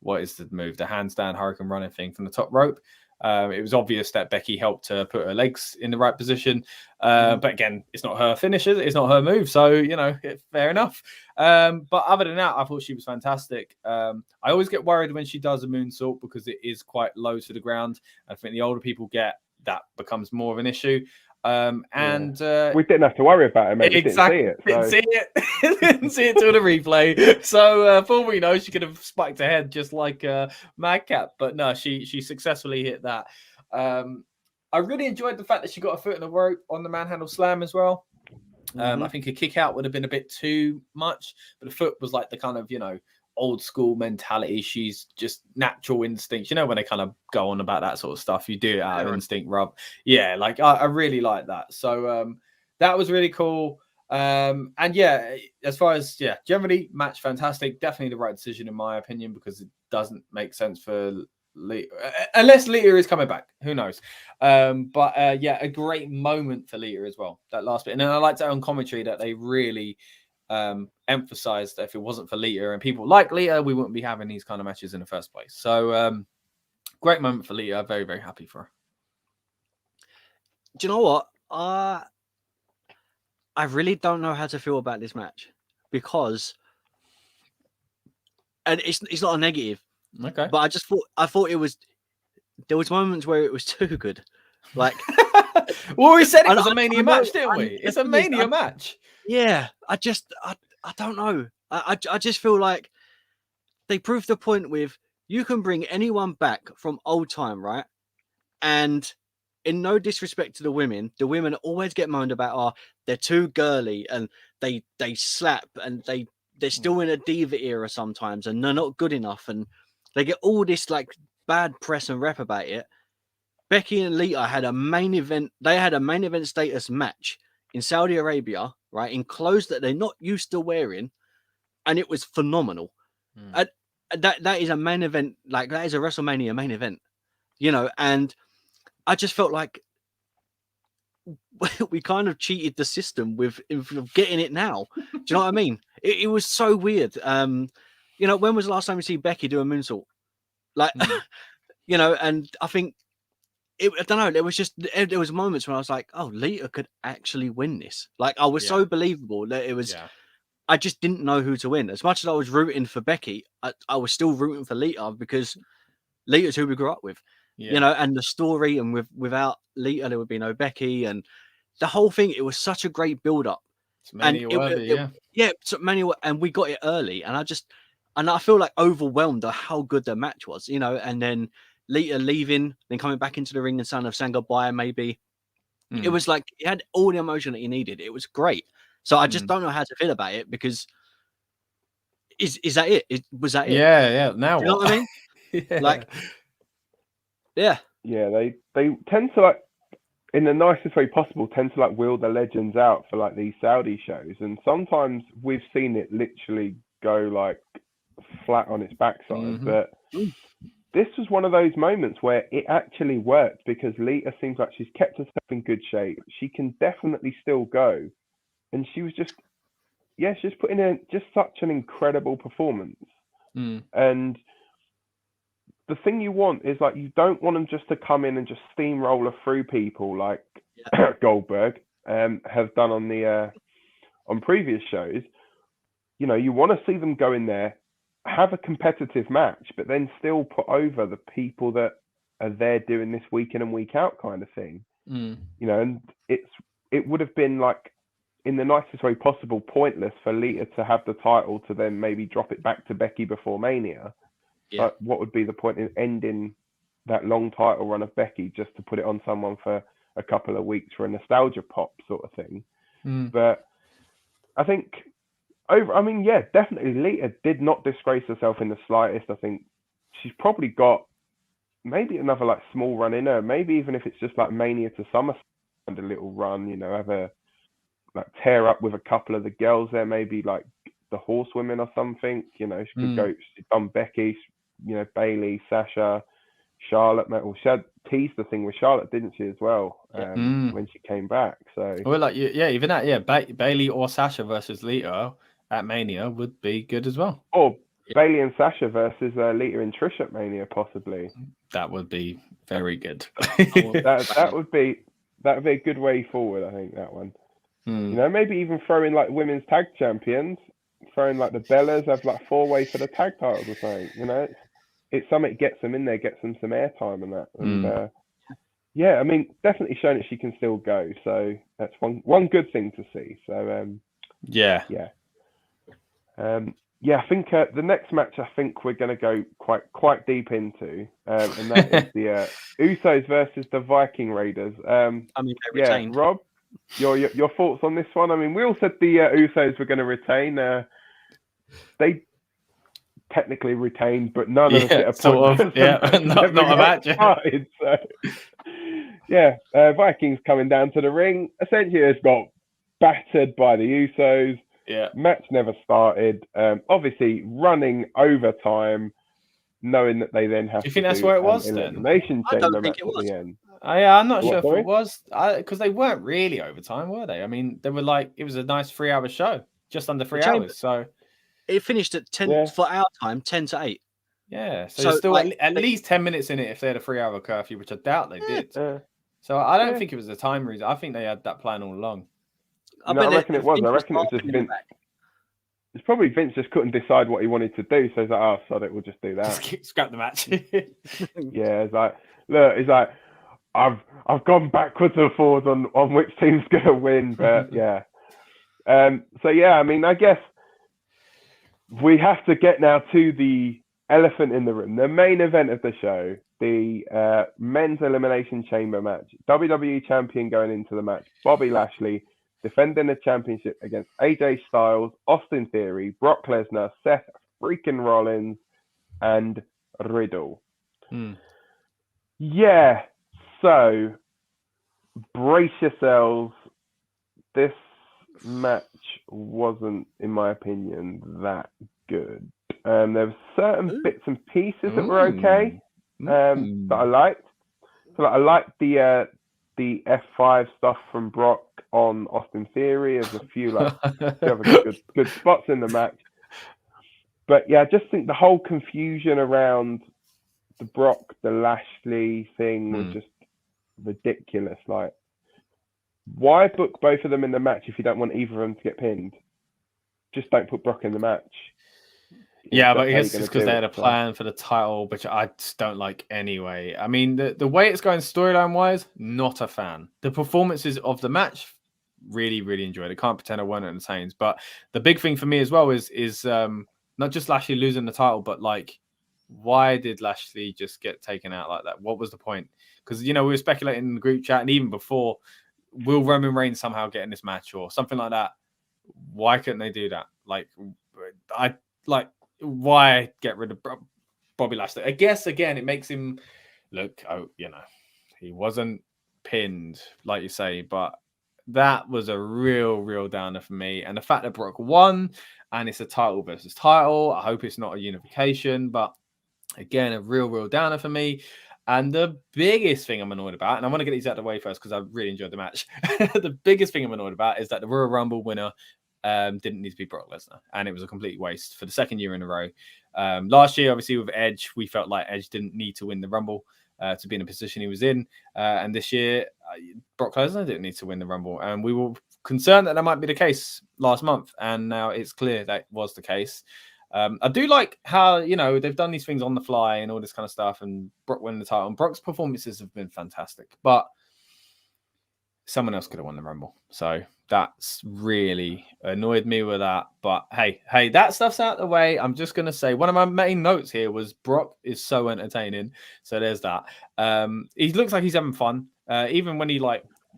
what is the move? The handstand hurricane running thing from the top rope. It was obvious that Becky helped her put her legs in the right position. But again, it's not her finisher. It's not her move. So, you know, fair enough. But other than that, I thought she was fantastic. I always get worried when she does a moonsault because it is quite low to the ground. I think the older people get, that becomes more of an issue. We didn't have to worry about it, mate. Exactly. Didn't see it till the replay. So for we know, she could have spiked her head just like Madcap, but no, she successfully hit that. I really enjoyed the fact that she got a foot in the rope on the manhandle slam as well. I think a kick out would have been a bit too much, but the foot was like the kind of, you know, old school mentality. She's just natural instinct. You know, when they kind of go on about that sort of stuff, you do it out of instinct, rub. Yeah, like I really like that. So that was really cool. And yeah, as far as generally match fantastic. Definitely the right decision in my opinion, because it doesn't make sense for Lita, unless Lita is coming back. Who knows? But a great moment for Lita as well. That last bit, and then I liked it on commentary that they really emphasized that if it wasn't for Lita and people like Lita, we wouldn't be having these kind of matches in the first place. So great moment for Lita. Very, very happy for her. Do you know what? I really don't know how to feel about this match, because, and it's not a negative, okay, but I thought it was, there was moments where it was too good. Like, well, we said it was a Mania match, didn't we? It's a Mania match. Yeah, I don't know. I just feel like they proved the point with, you can bring anyone back from old time, right? And in no disrespect to the women always get moaned about, oh, they're too girly and they slap and they're still in a diva era sometimes and they're not good enough, and they get all this like bad press and rep about it. Becky and Lita had a main event. They had a main event status match in Saudi Arabia, right, in clothes that they're not used to wearing, and it was phenomenal. That is a main event, like that is a WrestleMania main event, you know. And I just felt like we kind of cheated the system with getting it now. Do you know what I mean? It was so weird. You know, when was the last time you see Becky do a moonsault? Like, you know, and I think, I don't know, there was moments when I was like, oh, Lita could actually win this. Like, I was so believable that it was, I just didn't know who to win. As much as I was rooting for Becky, I was still rooting for Lita, because Lita's who we grew up with, you know, and the story, and without Lita, there would be no Becky, and the whole thing, it was such a great build up. And we got it early, and I feel like overwhelmed at how good the match was, you know, and then Lita leaving, then coming back into the ring and saying goodbye, maybe. It was like, it had all the emotion that you needed. It was great. So I just don't know how to feel about it, because is that it? Was that it? Yeah. Now you know what I mean? Like, yeah, they tend to, like, in the nicest way possible, tend to like wheel the legends out for like these Saudi shows, and sometimes we've seen it literally go like flat on its backside. But this was one of those moments where it actually worked, because Lita seems like she's kept herself in good shape. She can definitely still go. And she was just putting in just such an incredible performance. And the thing you want is, like, you don't want them just to come in and just steamroller through people like Goldberg has done on previous shows. You know, you want to see them go in there, have a competitive match, but then still put over the people that are there doing this week in and week out kind of thing. You know, and it would have been, like, in the nicest way possible, pointless for Lita to have the title to then maybe drop it back to Becky before Mania. But what would be the point in ending that long title run of Becky just to put it on someone for a couple of weeks for a nostalgia pop sort of thing? But I think definitely Lita did not disgrace herself in the slightest. I think she's probably got maybe another like small run in her, maybe even if it's just like Mania to SummerSlam and a little run, you know, have a like tear up with a couple of the girls there, maybe like the Horsewomen or something, you know, she could go, she's done Becky, you know, Bailey, Sasha, Charlotte, well, she had teased the thing with Charlotte, didn't she, as well, when she came back, so. Well, like, yeah, even that, Bailey or Sasha versus Lita at Mania would be good as well. Or Bailey and Sasha versus Lita and Trish at Mania, possibly. That would be very good. that would be a good way forward, I think, that one. You know, maybe even throw in like women's tag champions, throw in like the Bellas, have like 4-way for the tag titles or something. You know, it's something gets them in there, gets them some airtime and that. And yeah, I mean, definitely showing that she can still go. So that's one good thing to see. So yeah. I think the next match I think we're going to go quite deep into, and that is the Usos versus the Viking Raiders. I mean, they retained. Rob, your thoughts on this one? I mean, we all said the Usos were going to retain. They technically retained, but none of it sort of. Not a match. Started, so. Vikings coming down to the ring. Essentially, it's got battered by the Usos. Yeah. Match never started. Obviously, running overtime, knowing that they then have to. Do you think that's where it was then? Elimination Chamber. I don't think it was. I'm not sure if it was, because they weren't really overtime, were they? I mean, they were like, it was a nice 3-hour show, just under 3 hours. So it finished at 10 for our time, 10 to 8. Yeah, so there's still like, at least 10 minutes in it if they had a 3-hour curfew, which I doubt they did. So I don't think it was a time reason. I think they had that plan all along. I reckon it was. I reckon it was just Vince. It's probably Vince just couldn't decide what he wanted to do, so he's like, "Oh, sod it, we'll just do that." Just scrap the match. Yeah, it's like, look, it's like, I've gone backwards and forwards on which team's gonna win, but yeah. So yeah, I mean, I guess we have to get now to the elephant in the room, the main event of the show, the men's elimination chamber match. WWE champion going into the match, Bobby Lashley, defending the championship against AJ Styles, Austin Theory, Brock Lesnar, Seth freaking Rollins, and Riddle. Yeah, so brace yourselves. This match wasn't, in my opinion, that good. There were certain bits and pieces that were okay, that I liked. So I liked the F5 stuff from Brock on Austin Theory. There's a few other good spots in the match. But yeah, I just think the whole confusion around the Brock, the Lashley thing was just ridiculous. Like, why book both of them in the match if you don't want either of them to get pinned? Just don't put Brock in the match. Yeah, but I guess it's because they had a plan for the title, which I just don't like anyway. I mean, the way it's going storyline-wise, not a fan. The performances of the match, really, really enjoyed. I can't pretend I weren't entertained. But the big thing for me as well is not just Lashley losing the title, but like, why did Lashley just get taken out like that? What was the point? Because, you know, we were speculating in the group chat, and even before, will Roman Reigns somehow get in this match or something like that? Why couldn't they do that? Why get rid of Bobby Lashley? I guess, again, it makes him look, he wasn't pinned, like you say, but that was a real downer for me. And the fact that Brock won, and it's a title versus title, I hope it's not a unification, but again, a real downer for me. And the biggest thing I'm annoyed about, and I want to get these out of the way first because I really enjoyed the match. The biggest thing I'm annoyed about is that the Royal Rumble winner didn't need to be Brock Lesnar, and it was a complete waste for the second year in a row. Last year, obviously, with Edge, we felt like Edge didn't need to win the Rumble to be in the position he was in. And this year, Brock Lesnar didn't need to win the Rumble. And we were concerned that might be the case last month, and now it's clear that was the case. I do like how, they've done these things on the fly and all this kind of stuff, and Brock winning the title. And Brock's performances have been fantastic, but someone else could have won the Rumble. So that's really annoyed me with that. But hey, that stuff's out of the way. I'm just going to say one of my main notes here was Brock is so entertaining. So there's that. He looks like he's having fun. Even when he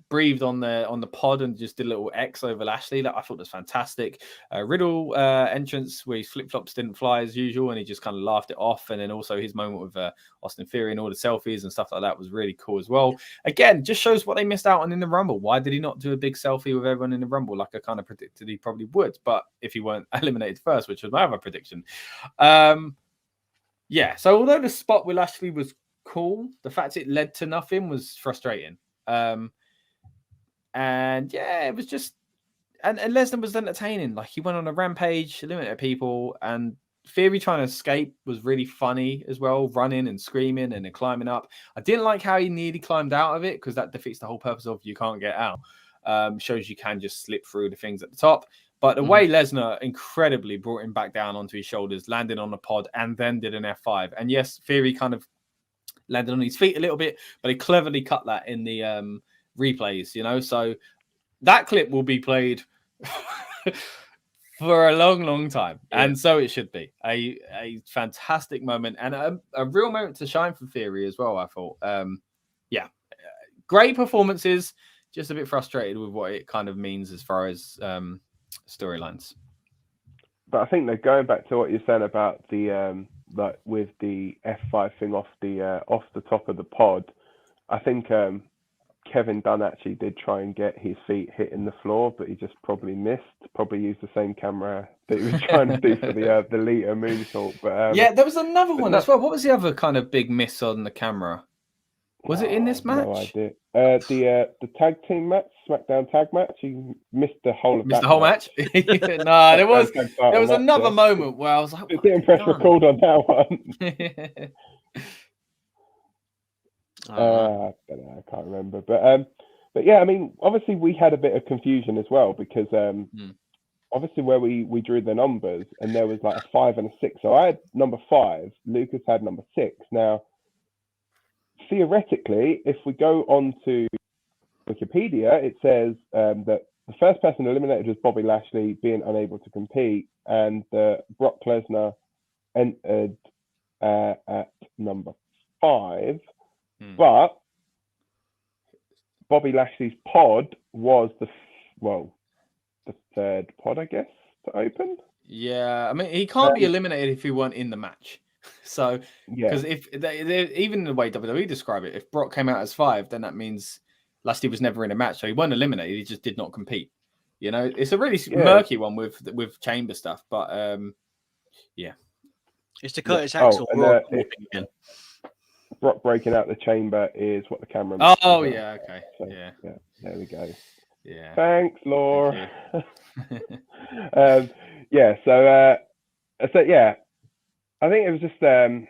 breathed on the pod and just did a little X over Lashley. That I thought was fantastic. Riddle entrance where his flip flops didn't fly as usual, and he just kind of laughed it off. And then also his moment with Austin Theory and all the selfies and stuff like that was really cool as well. Again, just shows what they missed out on in the Rumble. Why did he not do a big selfie with everyone in the Rumble like I kind of predicted he probably would? But if he weren't eliminated first, which was my other prediction. Yeah. So although the spot with Lashley was cool, the fact it led to nothing was frustrating. And yeah, it was just, and Lesnar was entertaining. Like he went on a rampage, eliminated people, and Theory trying to escape was really funny as well, running and screaming and then climbing up. I didn't like how he nearly climbed out of it because that defeats the whole purpose of you can't get out. Shows you can just slip through the things at the top. But the way Lesnar incredibly brought him back down onto his shoulders, landed on the pod, and then did an F5. And yes, Theory kind of landed on his feet a little bit, but he cleverly cut that in the replays, you know. So that clip will be played for a long, long time. Yeah. And so it should be a fantastic moment and a real moment to shine for Theory as well, I thought. Yeah, great performances, just a bit frustrated with what it kind of means as far as storylines. But I think they're going back to what you're saying about the like with the F5 thing off the top of the pod. I think Kevin Dunn actually did try and get his feet hitting the floor, but he just probably missed. Probably used the same camera that he was trying to do for the Lita moonsault. But yeah, there was another one as well. What was the other kind of big miss on the camera? Was it in this match? No idea. The tag team match, SmackDown tag match. He missed the whole of that. Missed the whole match? No, there was another moment where I was like, didn't press record on that one. I don't know, I can't remember. But yeah, I mean, obviously we had a bit of confusion as well because obviously where we drew the numbers and there was like a 5 and a 6. So I had number 5, Lucas had number 6. Now, theoretically, if we go on to Wikipedia, it says that the first person eliminated was Bobby Lashley, being unable to compete, and Brock Lesnar entered at number 5. But Bobby Lashley's pod was the third pod, I guess, to open. Yeah, I mean, he can't be eliminated if he weren't in the match. So, because if even the way WWE describe it, if Brock came out as 5, then that means Lashley was never in a match, so he wasn't eliminated. He just did not compete. You know, it's a really murky one with chamber stuff, but yeah, it's the Curtis Axel. Brock breaking out the chamber is what the camera. Oh yeah, okay, so, yeah, there we go. Yeah, thanks, Laura. Yeah, so yeah. I think it was just it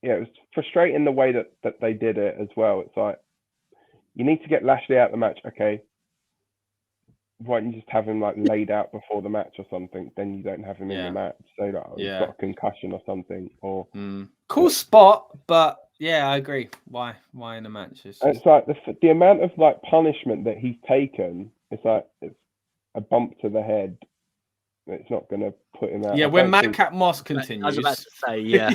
was frustrating the way that they did it as well. It's like you need to get Lashley out of the match, okay? Why don't you just have him like laid out before the match or something? Then you don't have him in the match. So like he's got a concussion or something. Or cool spot, but yeah, I agree. Why in a match? It's like the amount of like punishment that he's taken. It's like it's a bump to the head. It's not going to put him out. Yeah, when Madcap Moss continues. I was about to say, yeah.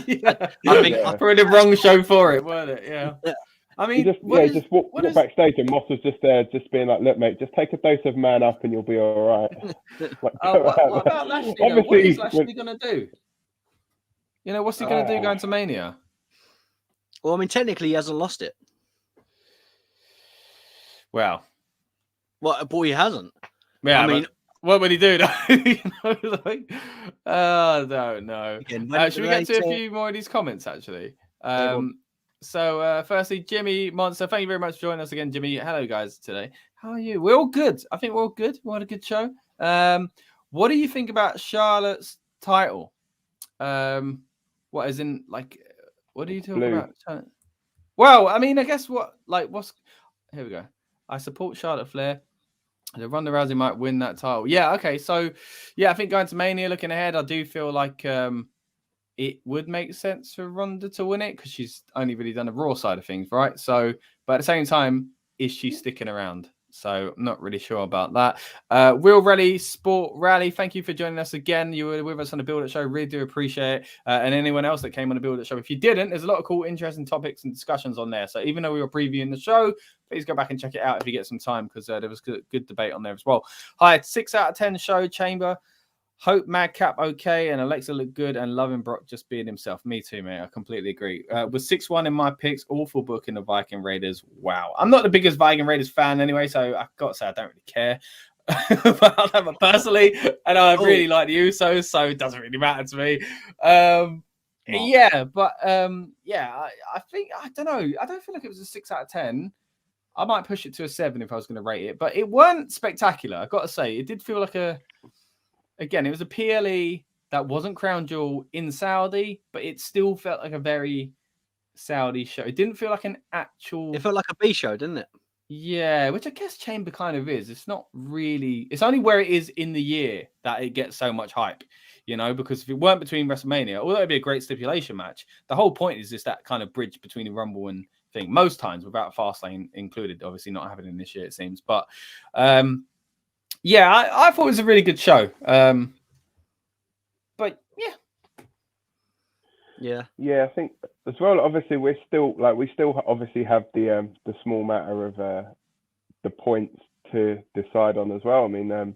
I think I threw the wrong show for it, weren't it? Yeah. I mean, just walk backstage and Moss was just there, just being like, "Look, mate, just take a dose of man up and you'll be all right." What about Lashley? What is Lashley going to do? You know, what's he going to do going to Mania? Well, I mean, technically, he hasn't lost it. Well, boy, he hasn't. Yeah, I mean. What would he do? I don't know. Should we get to a few more of these comments, actually? So, firstly, Jimmy Monster, thank you very much for joining us again, Jimmy. Hello, guys, today. How are you? We're all good. I think we're all good. We had a good show. What do you think about Charlotte's title? What is in, like, what are you talking about? Well, I mean, I guess here we go. I support Charlotte Flair. Ronda Rousey might win that title. Yeah, okay. So, yeah, I think going to Mania, looking ahead, I do feel like it would make sense for Ronda to win it because she's only really done the Raw side of things, right? So, but at the same time, is she sticking around? So I'm not really sure about that. Will Rally Sport Rally, thank you for joining us again. You were with us on the Build Up Show. Really do appreciate it. And anyone else that came on the Build Up Show. If you didn't, there's a lot of cool, interesting topics and discussions on there. So even though we were previewing the show, please go back and check it out if you get some time, because there was good debate on there as well. Hi, 6 out of 10 show, Chamber. Hope Madcap okay and Alexa look good and loving Brock just being himself. Me too, mate. I completely agree. With 6-1 in my picks, awful book in the Viking Raiders. Wow. I'm not the biggest Viking Raiders fan anyway, so I've got to say I don't really care about them personally. And I really like the Usos, so it doesn't really matter to me. I think, I don't know. I don't feel like it was a 6 out of 10. I might push it to a 7 if I was going to rate it, but it weren't spectacular. I've got to say, it did feel like Again, it was a PLE that wasn't Crown Jewel in Saudi, but it still felt like a very Saudi show. It didn't feel like an actual... It felt like a B show, didn't it? Yeah, which I guess Chamber kind of is. It's not really... It's only where it is in the year that it gets so much hype, you know, because if it weren't between WrestleMania, although it'd be a great stipulation match, the whole point is just that kind of bridge between the Rumble and thing. Most times, without Fastlane included, obviously not happening this year, it seems. But... yeah, I thought it was a really good show. But yeah, I think as well. Obviously, we still obviously have the small matter of the points to decide on as well. I mean, I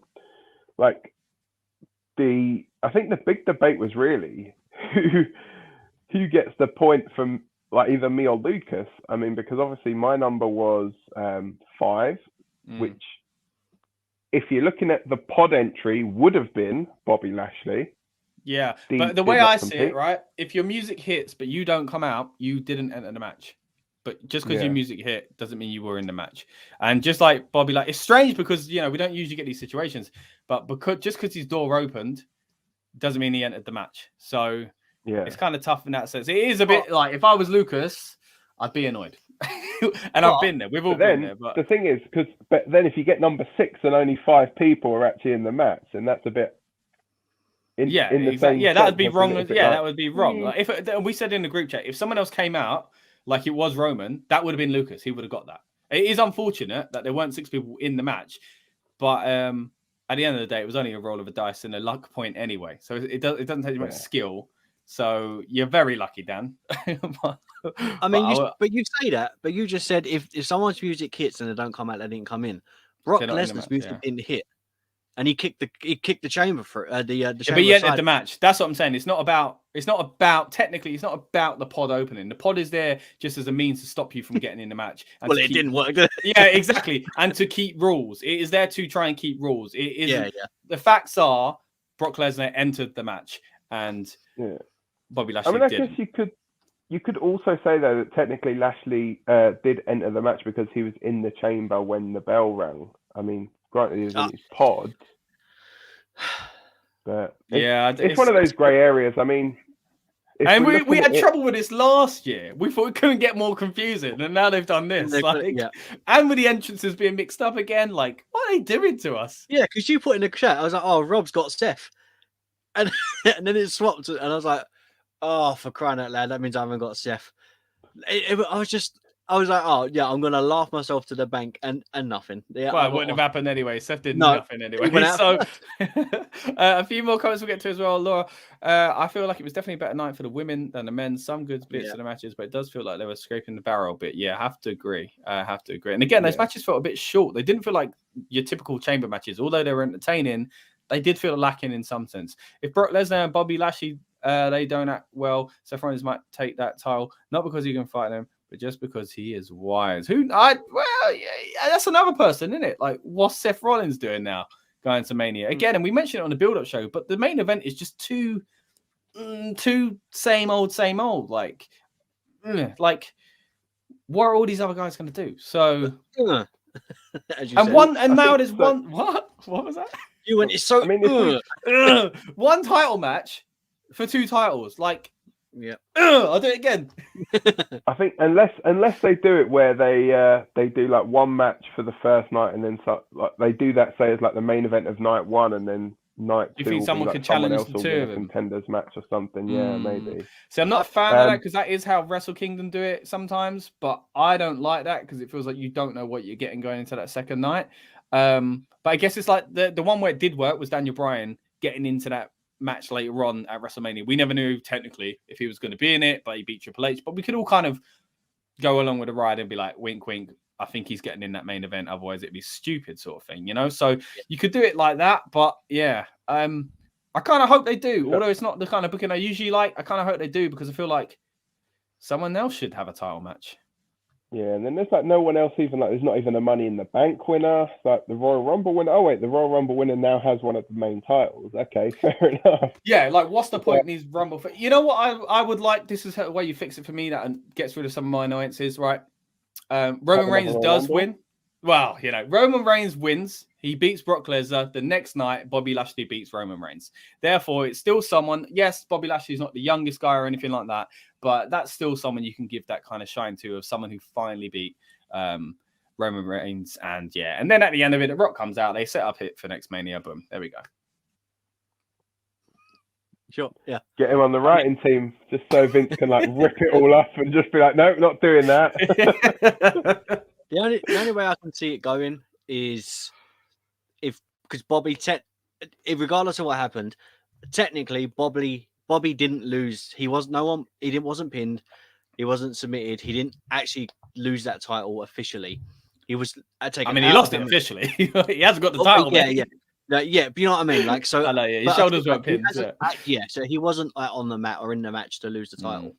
think the big debate was really who gets the point from either me or Lucas. I mean, because obviously my number was 5, which. If you're looking at the pod entry, would have been Bobby Lashley. Yeah, but the way I see it, right? If your music hits but you don't come out, you didn't enter the match. But just because your music hit doesn't mean you were in the match. And just like Bobby, it's strange because we don't usually get these situations, but just because his door opened doesn't mean he entered the match. So it's kind of tough in that sense. It is a bit like if I was Lucas, I'd be annoyed. And I've been there. We've all been there. But the thing is, but then if you get number 6 and only 5 people are actually in the match, and that's a bit. That would be wrong. That would be wrong. Like if we said in the group chat, if someone else came out like it was Roman, that would have been Lucas. He would have got that. It is unfortunate that there weren't 6 people in the match, but at the end of the day, it was only a roll of a dice and a luck point anyway. So it doesn't take much skill. So you're very lucky, Dan. I mean, but you say that, but you just said if someone's music hits and they don't come out, they didn't come in. Brock Lesnar's music didn't hit, and he kicked the chamber for the chamber. But he entered the match. That's what I'm saying. It's not about technically. It's not about the pod opening. The pod is there just as a means to stop you from getting in the match. Well, it didn't work. Yeah, exactly. And to keep rules, it is there to try and keep rules. It is. Yeah. The facts are Brock Lesnar entered the match and. Yeah. Bobby Lashley. I guess you could also say though that technically Lashley did enter the match because he was in the chamber when the bell rang. I mean, granted he was in his pod, but it's one of those grey areas. I mean, and we had trouble with this last year. We thought we couldn't get more confusing, and now they've done this. And with the entrances being mixed up again, what are they doing to us? Yeah, because you put in the chat, I was like, "Oh, Rob's got Steph," and then it swapped, and I was like. Oh, for crying out loud, that means I haven't got Seth. I was like, oh, yeah, I'm going to laugh myself to the bank and nothing. Yeah, well, it wouldn't have happened anyway. Seth did nothing anyway. So, a few more comments we'll get to as well. Laura, I feel like it was definitely a better night for the women than the men. Some good bits of the matches, but it does feel like they were scraping the barrel a bit. Yeah, I have to agree. And again, those matches felt a bit short. They didn't feel like your typical chamber matches. Although they were entertaining, they did feel lacking in some sense. If Brock Lesnar and Bobby Lashley they don't act well, Seth Rollins might take that title, not because he can fight them, but just because he is wise. That's another person, isn't it? Like, what's Seth Rollins doing now going to Mania? Again, and we mentioned it on the build-up show, but the main event is just too same old. Like, what are all these other guys going to do? So, now there's one. What was that? You went. It's so. I mean, one title match. For 2 titles, I'll do it again. I think unless they do it where they do one match for the first night and then they do that say as the main event of night 1 and then night You 2 think will someone be could like someone challenge else the will two win of a them? contenders match or something. Yeah, maybe. See, I'm not a fan of that because that is how Wrestle Kingdom do it sometimes, but I don't like that because it feels like you don't know what you're getting going into that second night. But I guess it's like the one where it did work was Daniel Bryan getting into that match later on at WrestleMania. We never knew technically if he was going to be in it, but he beat Triple H. But we could all kind of go along with the ride and be like, wink, wink. I think he's getting in that main event. Otherwise, it'd be stupid sort of thing, you know? So you could do it like that. But yeah, I kind of hope they do. Although it's not the kind of booking I usually like, I kind of hope they do because I feel like someone else should have a title match. Yeah, and then there's like no one else even, like there's not even a Money in the Bank winner, like the Royal Rumble winner. Oh wait, the Royal Rumble winner now has one of the main titles. Okay, fair enough. Yeah, like what's the point in these Rumble? You know what I would like? This is the way you fix it for me that and gets rid of some of my annoyances, right? Roman Reigns does win. Well, you know, Roman Reigns wins. He beats Brock Lesnar. The next night, Bobby Lashley beats Roman Reigns. Therefore, it's still someone. Yes, Bobby Lashley's not the youngest guy or anything like that, but that's still someone you can give that kind of shine to, of someone who finally beat Roman Reigns. And yeah, and then at the end of it, The Rock comes out. They set up it for next Mania. Boom. There we go. Sure. Yeah. Get him on the writing team just so Vince can like rip it all up and just be like, no, not doing that. The only way I can see it going is because Bobby, regardless of what happened, technically Bobby didn't lose. He wasn't pinned. He wasn't submitted. He didn't actually lose that title officially. He was taken. I mean, he lost it officially. He hasn't got the title. Yeah. No, yeah, but you know what I mean. Like, so I know, yeah, his shoulders weren't pinned. Yeah, so he wasn't on the mat or in the match to lose the title.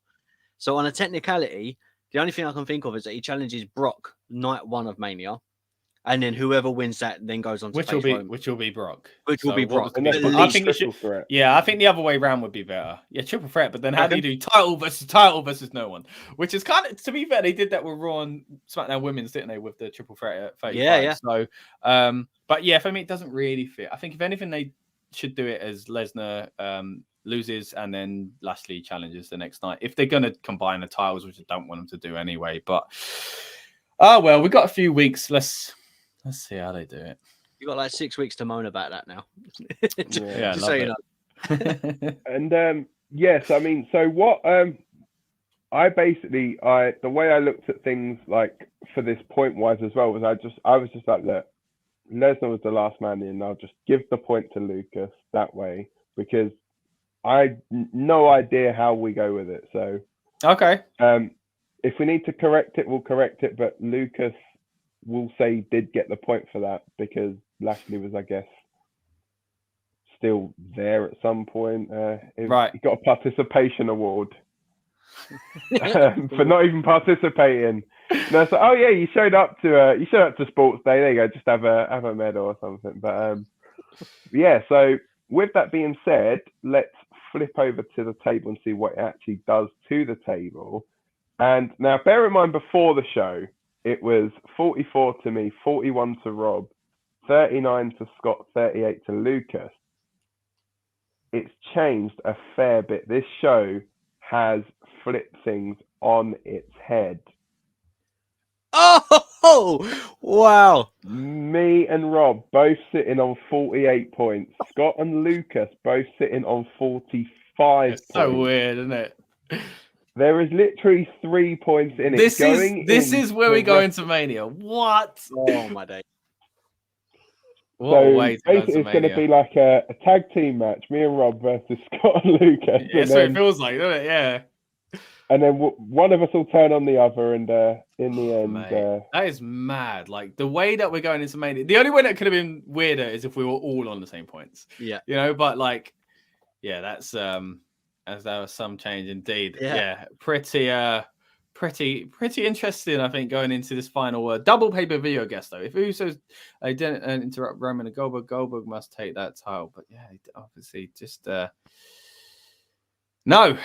So on a technicality, the only thing I can think of is that he challenges Brock night 1 of Mania, and then whoever wins that then goes on to which will be Brock. Which will be Brock. I think I think the other way around would be better. Yeah, triple threat, but then how do you do title versus no one? Which is kind of, to be fair, they did that with Raw and SmackDown Women's, didn't they, with the triple threat at 35. Yeah. So, but yeah, for me, it doesn't really fit. I think if anything, they should do it as Lesnar loses and then Lashley challenges the next night. If they're going to combine the titles, which I don't want them to do anyway. But, well, we've got a few weeks. Let's see how they do it. You got like 6 weeks to moan about that now. Just so you know. And yes, I mean, so what? The way I looked at things like for this point wise as well was I was just like, look, Lesnar was the last man in. I'll just give the point to Lucas that way because I no idea how we go with it. So okay, if we need to correct it, we'll correct it. But Lucas will say he did get the point for that because Lashley was, I guess, still there at some point. Right, he got a participation award for not even participating. And I was like, oh yeah, you showed up to Sports Day. There you go, just have a medal or something. But yeah. So with that being said, let's flip over to the table and see what it actually does to the table. And now, bear in mind, before the show, it was 44 to me, 41 to Rob, 39 to Scott, 38 to Lucas. It's changed a fair bit. This show has flipped things on its head. Oh, wow. Me and Rob both sitting on 48 points. Scott and Lucas both sitting on 45 points. So weird, isn't it? There is literally 3 points in it. This is where we go into Mania. What? Oh, my day. What a way to go basically, it's going to be like a tag team match. Me and Rob versus Scott and Lucas. Yeah, that's what it feels like, doesn't it? Yeah. And then one of us will turn on the other, and in the end, that is mad. Like the way that we're going into Mania. The only way that could have been weirder is if we were all on the same points. Yeah, you know. But like, yeah, that's as there was some change indeed. Yeah, pretty interesting. I think going into this final double pay-per-view, I guess though. If Usos didn't interrupt Roman and Goldberg must take that title. But yeah, obviously just no.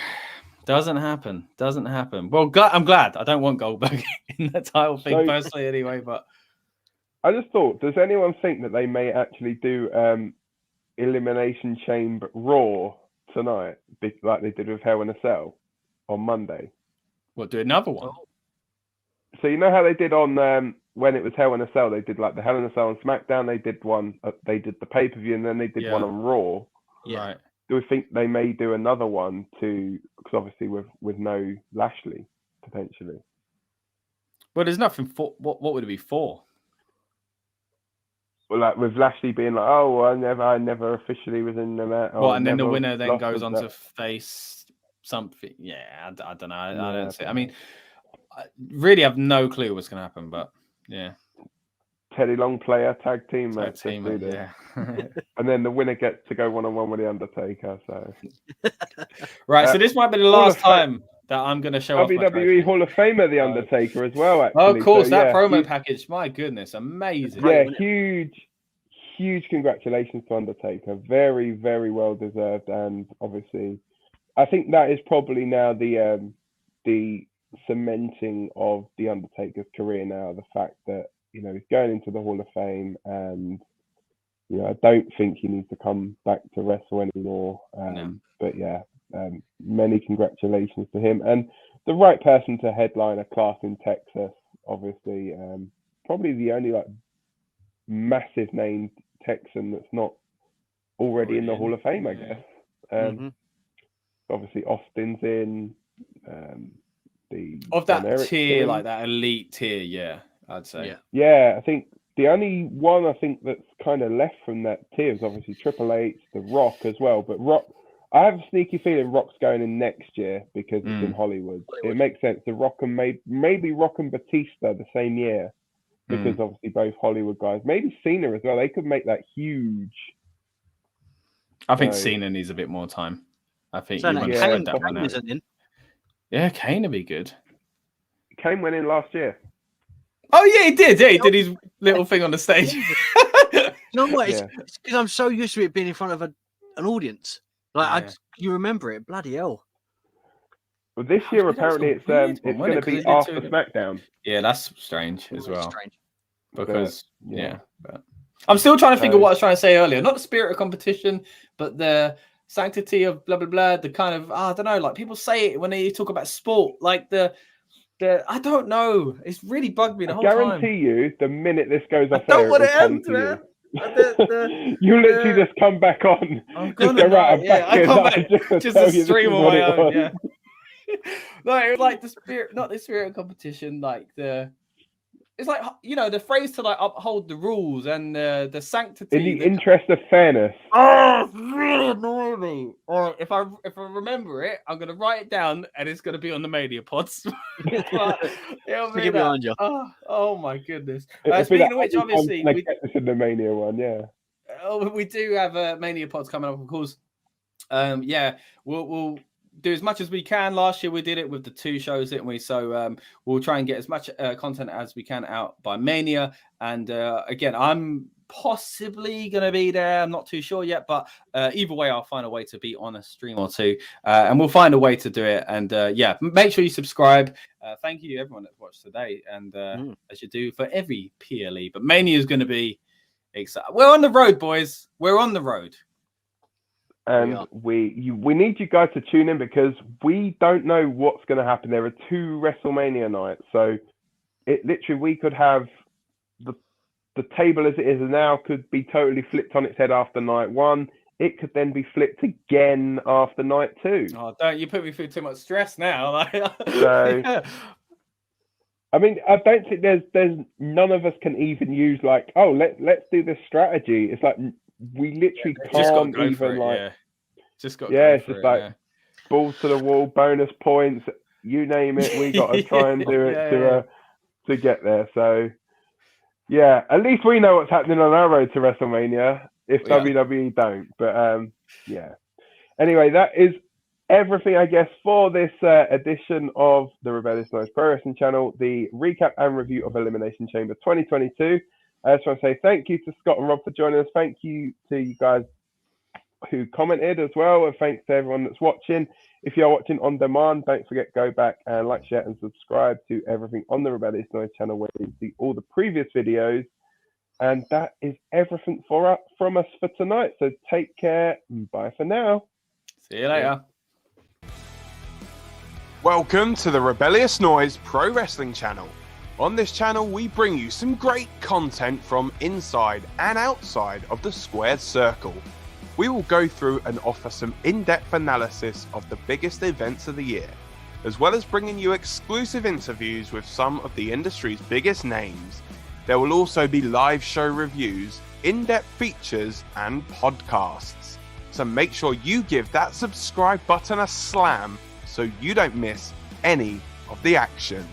Doesn't happen. Well, I'm glad. I don't want Goldberg in that title thing personally anyway, but I just thought, does anyone think that they may actually do Elimination Chamber Raw tonight, like they did with Hell in a Cell on Monday? What, do another one? So you know how they did on when it was Hell in a Cell, they did like the Hell in a Cell on SmackDown. They did one. They did the pay-per-view, and then they did one on Raw. Yeah. Right. Do we think they may do another one because obviously with no Lashley potentially? Well, there's nothing for what would it be for? Well, like with Lashley being like, oh, I never officially was in the match. Well, and then the winner then goes on to face something. Yeah, I don't know. I don't see. I mean, I really have no clue what's going to happen, but yeah. Teddy Long player tag team match. Yeah. And then the winner gets to go one-on-one with the Undertaker. So right, so this might be the last time that I'm going to show off WWE Hall of Famer the Undertaker as well. Actually, oh, of course, so, that promo package. My goodness, amazing. Yeah, huge congratulations to Undertaker. Very, very well deserved, and obviously, I think that is probably now the cementing of the Undertaker's career. Now, the fact that he's going into the Hall of Fame, and I don't think he needs to come back to wrestle anymore. No. But yeah, many congratulations to him, and the right person to headline a class in Texas. Obviously, probably the only massive named Texan that's not already in the Hall of Fame, I guess. Obviously, Austin's in. Of that tier, like that elite tier, yeah, I'd say. Yeah, I think the only one I think that's kind of left from that tier is obviously Triple H, The Rock as well. But Rock, I have a sneaky feeling Rock's going in next year because it's in Hollywood. It makes sense. The Rock and maybe Rock and Batista the same year because obviously both Hollywood guys. Maybe Cena as well. They could make that huge. I think Cena needs a bit more time. I think so Kane isn't in. Yeah, Kane would be good. Kane went in last year. Oh yeah, he did. Yeah, he did his little thing on the stage. You know what? It's because I'm so used to it being in front of an audience. Like you remember it, bloody hell. Well, this year apparently it's going to be after SmackDown. Yeah, that's strange as well. Strange. Because but I'm still trying to think of what I was trying to say earlier. Not the spirit of competition, but the sanctity of blah blah blah. The kind of I don't know, like people say it when they talk about sport, like the I don't know. It's really bugged me the whole time. I guarantee you, the minute this goes off, I don't want to end, man. You literally just come back on. I'm gonna just a stream on my own. Yeah. Like, like the spirit, not the spirit of competition, like it's like the phrase to like uphold the rules and the sanctity. In the interest of fairness. Oh, it's really annoying me. Or if I remember it, I'm gonna write it down and it's gonna be on the Mania pods. Oh my goodness. Speaking of which, obviously we get this in the Mania one, yeah. Oh, we do have a Mania pods coming up, of course. We'll do as much as we can. Last year we did it with the 2 shows, didn't we? So we'll try and get as much content as we can out by Mania. And again, I'm possibly going to be there. I'm not too sure yet, but either way, I'll find a way to be on a stream or 2, and we'll find a way to do it. And make sure you subscribe. Thank you everyone that's watched today, and as you do for every PLE. But Mania is going to be exciting. We're on the road, boys. We're on the road. And we need you guys to tune in because we don't know what's going to happen. There are 2 WrestleMania nights, so it literally we could have the table as it is now could be totally flipped on its head after night 1. It could then be flipped again after night 2. Oh, don't you put me through too much stress now? So, I mean, I don't think there's none of us can even use like, oh, let's do this strategy. It's like. We literally can't even just got it's just like balls to the wall, bonus points, you name it. We got to try and do it to get there. So at least we know what's happening on our road to WrestleMania. If WWE don't, but Anyway, that is everything I guess for this edition of the Rebellious Noise Pro Wrestling Channel, the recap and review of Elimination Chamber 2022. I just want to say thank you to Scott and Rob for joining us. Thank you to you guys who commented as well. And thanks to everyone that's watching. If you're watching on demand, don't forget, go back and like, share, and subscribe to everything on the Rebellious Noise channel where you see all the previous videos. And that is everything from us for tonight. So take care. Bye for now. See you later. Welcome to the Rebellious Noise Pro Wrestling Channel. On this channel, we bring you some great content from inside and outside of the squared circle. We will go through and offer some in-depth analysis of the biggest events of the year, as well as bringing you exclusive interviews with some of the industry's biggest names. There will also be live show reviews, in-depth features, and podcasts. So make sure you give that subscribe button a slam so you don't miss any of the action.